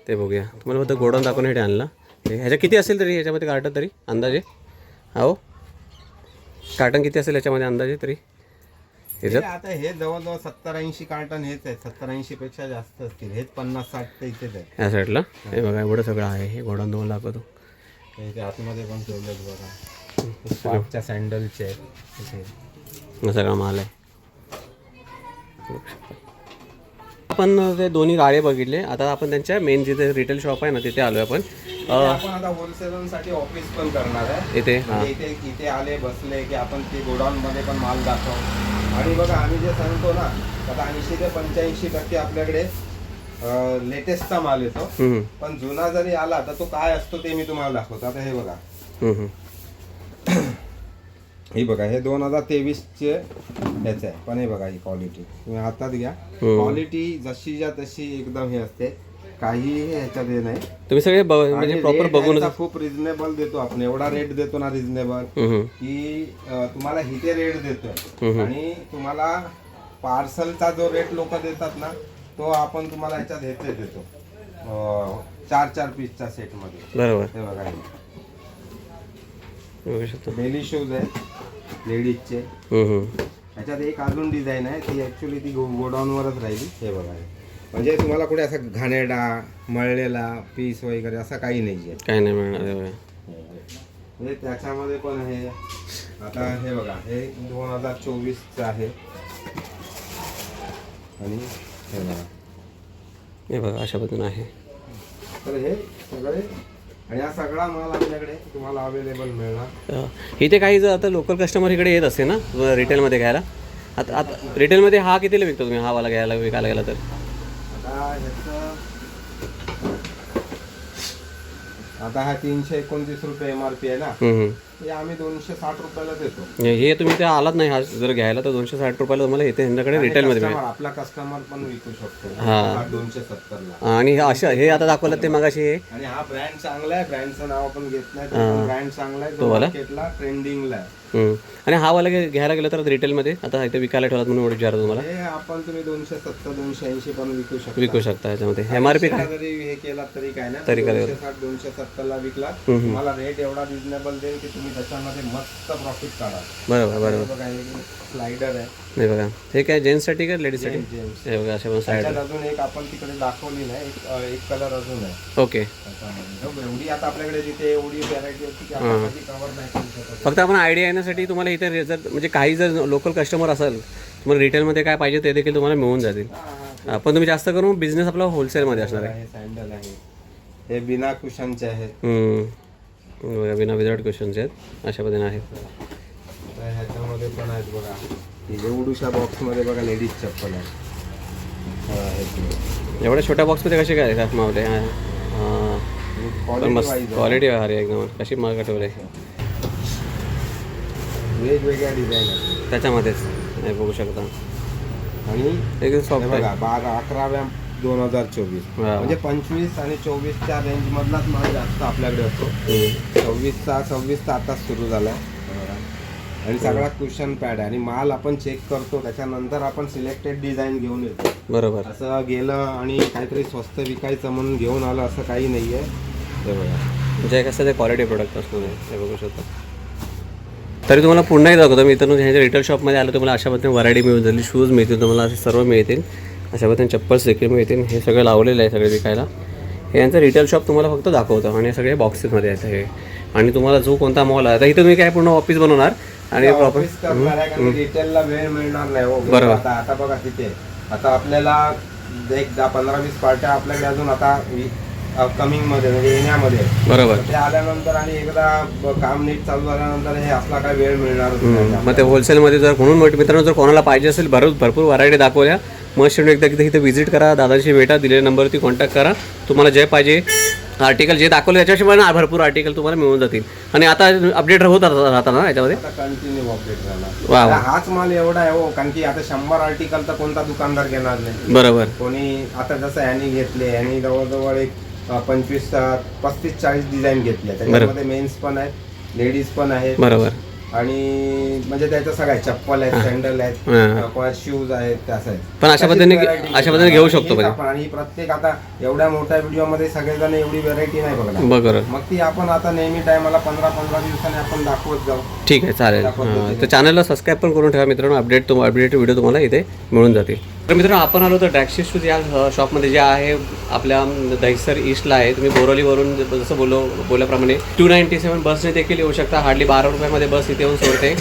ते बघूया. तुम्हाला फक्त गोडाऊन दाखवण्यासाठी आणला. ह्याच्या किती असेल तरी ह्याच्यामध्ये कार्टन तरी अंदाजे. हो कार्टन किती असेल याच्यामध्ये अंदाजे तरी. आता हे जवळजवळ 70-80 कार्टन हेच आहेत. 70-80 पेक्षा जास्त असतील. हेच 50-60 ते इथेच आहे ह्या साईडला. हे बघा एवढं सगळं आहे. हे गोडाऊन तुम्हाला दाखवतो. इथे आतमध्ये पण ठेवलेत बघा. स्पार्कच्या सँडलचे आहेत. सगळा माल आहे. आपण ते दोन्ही गाळे बघितले. आता आपण त्यांच्या मेन जिथे रिटेल शॉप आहे ना तिथे आलोय आपण. आपण आता होलसेलसाठी ऑफिस पण करणार आहे इथे. इथे आले बसले की आपण ते गोडाऊन मध्ये पण माल दाखवू. आणि बघा आम्ही जे सांगतो ना आता 80 ते 85% आपल्याकडे लेटेस्टचा माल येतो. पण जुना जरी आला तर तो काय असतो ते मी तुम्हाला दाखवतो. आता हे बघा ही बघा हे 2023 चे ह्याच आहे. पण हे बघा ही क्वालिटी तुम्ही हातात घ्या. क्वालिटी जशीच्या तशी एकदम हे असते, काही ह्याच्यात हे नाही. तुम्ही सगळे म्हणजे प्रॉपर बघून खूप रिझनेबल देतो आपण. एवढा रेट देतो ना रिझनेबल की तुम्हाला हिथे रेट देतोय आणि तुम्हाला पार्सलचा जो रेट लोक देतात ना तो आपण तुम्हाला ह्याच्यात हेच देतो 4 पीसच्या सेट मध्ये. बरोबर. हे बघा बघू शकतो डेली शूज आहेत लेडीजचे. ह्याच्यात एक अजून डिझाईन आहे ती ऍक्च्युली ती गोडाऊन वरच राहिली. हे बघा म्हणजे तुम्हाला कुठे असा घाणेरडा मळलेला पीस वगैरे असं काही नाहीये. काही नाही मिळणार. म्हणजे त्याच्यामध्ये पण आहे. आता हे बघा हे 2024 आहे आणि हे बघा अशा पद्धतीने आहे. तर हे सगळे आणि हा सगळा माल आपल्याकडे तुम्हाला अवेलेबल मिळणार. इथे काही जर आता लोकल कस्टमर इकडे येत असते ना रिटेलमध्ये घ्यायला. आता रिटेलमध्ये हा कितीला विकतो तुम्ही हा वाला विकायला गेला तर? आता हा 329 रुपये MRP आहे ना. हे आम्ही 260 रुपयाला देतो. हे तुम्ही ते आलात नाही हा जर घ्यायला तर 260 रुपयाला तुम्हाला इथे यांच्याकडे रिटेलमध्ये मिळेल. आपला कस्टमर पण विकू शकतो 270 ला. आणि असं हे आता दाखवलं ते मगाशी हे. आणि हा ब्रँड चांगला आहे. ब्रँडचं नाव आपण घेत नाही. ब्रँड चांगला आहे. मार्केटला ट्रेंडिंगला आहे. आणि हा वाला घ्यायला गेलं तर रिटेलमध्ये आता इथे विकायला ठेवलात म्हणून विचारतो तुम्हाला. हे आपण तुम्ही 270 280 पण विकू शकता याच्यामध्ये. MRP जरी हे केला तरी काय नाही. तरी 270 ला विकला तुम्हाला रेट एवढा रिजनेबल देईल की तुम्ही त्याच्यामध्ये मस्त प्रॉफिट काढा. बरोबर. स्लाइडर आहे. हे बघा हे काय जेंट्ससाठी का लेडीजसाठी? हे बघा अशा पण साईड अजून एक आपण तिकडे दाखवली नाही. एक कलर अजून आहे. ओके. एवढी आता आपल्याकडे जिथे एवढी व्हरायटी होती की आपण कव्हर नाही करू शकत. फक्त आपण आयडिया येण्यासाठी तुम्हाला इथे जर म्हणजे काही जर लोकल कस्टमर असेल तुम्हाला रिटेलमध्ये काय पाहिजे ते देखील तुम्हाला मिळून जातील. पण तुम्ही जास्त करून बिझनेस आपला होलसेलमध्ये असणार आहे. सँडल आहे हे बिना कुशनचे आहेत. बिना विदाउट क्वेश्चनचे आहेत अशा पद्धतीने आहेत. ह्याच्यामध्ये पण आहेत बघा. एवढूशा बॉक्समध्ये बघा लेडीज चप्पल आहे. एवढ्या छोट्या बॉक्समध्ये कसे काय मावले? मस्त क्वालिटी आहे एकदम. कशी मार्ग ठेवले वेगवेगळ्या डिझाईन आहेत त्याच्यामध्येच हे बघू शकता. आणि एकदम सॉफ्ट बघा 11व्या 2024 म्हणजे 25 आणि 24च्या रेंज मधलाच माल जास्त आपल्याकडे असतो. 26चा आताच सुरू झालाय. आणि सगळा कुशन पॅड आहे आणि माल आपण चेक करतो त्याच्यानंतर आपण सिलेक्टेड डिझाईन घेऊन येतो. बरोबर. असं गेलं आणि काहीतरी स्वस्त विकायचं म्हणून घेऊन आलं असं काही नाहीये. हे बघा म्हणजे कसं ते क्वालिटी प्रोडक्ट असतो हे बघू शकता. तरी तुम्हाला पुन्हा एकदा दाखवतो मित्रांनो. ह्याच्या रिटेल शॉपमध्ये आलं तुम्हाला अशा पद्धतीने व्हरायटी मिळून जाईल. शूज मिळतील तुम्हाला असे सर्व मिळतील. अशा पद्धतीने चप्पल्स देखील मिळतील. हे सगळं लावलेलं आहे सगळे विकायला. हे यांचं रिटेल शॉप तुम्हाला फक्त दाखवतं आणि सगळे बॉक्सेसमध्ये आहेत हे. आणि तुम्हाला जो कोणता मॉल आहे आता इथं तुम्ही काय पूर्ण ऑफिस बनवणार आणि प्रॉपर रिटेलला वेळ मिळणार नाही. बरोबर. आता बघा तिथे आता आपल्याला एक 10-15-20 पार्ट्या आपल्याकडे अजून आता अपकमिंग मध्ये म्हणजे येण्यामध्ये. बरोबर. ते आल्यानंतर आणि एकदा काम नीट चालू झाल्यानंतर हे असला काय वेळ मिळणार नाही. मग ते होलसेलमध्ये जर म्हणून मित्रांनो जर कोणाला पाहिजे असेल भरपूर व्हरायटी दाखवल्या मस्त एकदा इथे व्हिजिट करा. दादाशी भेटा. दिलेल्या नंबरवरती कॉन्टॅक्ट करा. तुम्हाला जे पाहिजे आर्टिकल जे दाखवले त्याच्याशिवाय ना भरपूर आर्टिकल तुम्हाला मिळून जातील. आणि आता अपडेट होत राहतात ना याच्यामध्ये कंटिन्यू अपडेट राहणार. हाच माल एवढा आहे हो कारण की आता 100 आर्टिकल तर कोणता दुकानदार घेणार नाही. बरोबर. कोणी आता जसं यांनी घेतले यांनी जवळजवळ एक 25-35-40 डिझाईन घेतल्या. त्याच्यामध्ये मेन्स पण आहेत लेडीज पण आहेत. बरोबर. आणि म्हणजे त्याच्या सगळ्या चप्पल आहेत सँडल आहेत शूज आहेत त्यास आहेत. पण अशा पद्धतीने घेऊ शकतो आणि प्रत्येक आता एवढ्या मोठ्या व्हिडिओ मध्ये सगळेजण एवढी व्हरायटी नाही बघणार. मग ती आपण आता नेहमी टायमाला 15-15 दिवसांनी आपण दाखवत जाऊ. ठीक आहे चालेल. तर चॅनलला सबस्क्राईब पण करून ठेवा मित्रांनो. अपडेट व्हिडिओ तुम्हाला इथे मिळून जातील. तर मित्रांनो आपण आलो तर ड्रॅगशी शूज या शॉपमध्ये जे आहे आपल्या दहिसर ईस्टला आहे. तुम्ही बोरवलीवरून जसं बोलल्याप्रमाणे 297 बसने देखील येऊ शकता. हार्डली 12 रुपयामध्ये बस इथे येऊन सोडते.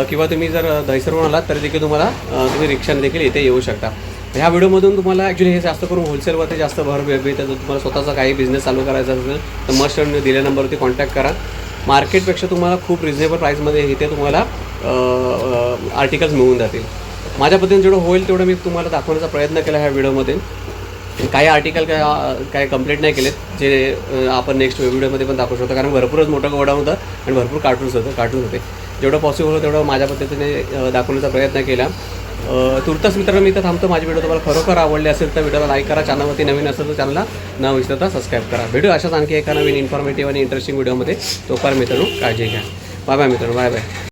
किंवा तुम्ही जर दहिसरवरून आलात तर देखील तुम्ही रिक्षाने देखील इथे येऊ शकता. ह्या व्हिडिओमधून तुम्हाला ॲक्च्युली हे जास्त करून होलसेलवरती जास्त भर मिळते. तर तुम्हाला स्वतःचा काही बिझनेस चालू करायचा असेल तर मस्ट दिलेल्या नंबरवरती कॉन्टॅक्ट करा. मार्केटपेक्षा तुम्हाला खूप रिजनेबल प्राईसमध्ये इथे तुम्हाला आर्टिकल्स मिळून जातील. माझ्या पद्धतीने जेवढं होईल तेवढं मी तुम्हाला दाखवण्याचा प्रयत्न केला ह्या व्हिडिओमध्ये. काही आर्टिकल काय कंप्लीट नाही केलेत, जे आपण नेक्स्ट व्हिडिओमध्ये पण दाखवू शकतो, कारण भरपूरच मोठं गोडाऊन होतं आणि भरपूर कार्टून्स होते. जेवढं पॉसिबल होतं तेवढं माझ्या पद्धतीने दाखवण्याचा प्रयत्न केला. तुर्तास मित्रांनो मी इथं थांबतो. माझी व्हिडिओ तुम्हाला खरोखर आवडली असेल तर व्हिडिओला लाईक करा. चॅनलवरती नवीन असेल तर चॅनलला न विसरता सबस्क्राईब करा. व्हिडिओ अशाच आणखी एका नवीन इन्फॉर्मेटिव्ह आणि इंटरेस्टिंग व्हिडिओमध्ये. तोपर्यंत मित्रांनो काळजी घ्या. बाय बाय मित्रांनो, बाय बाय.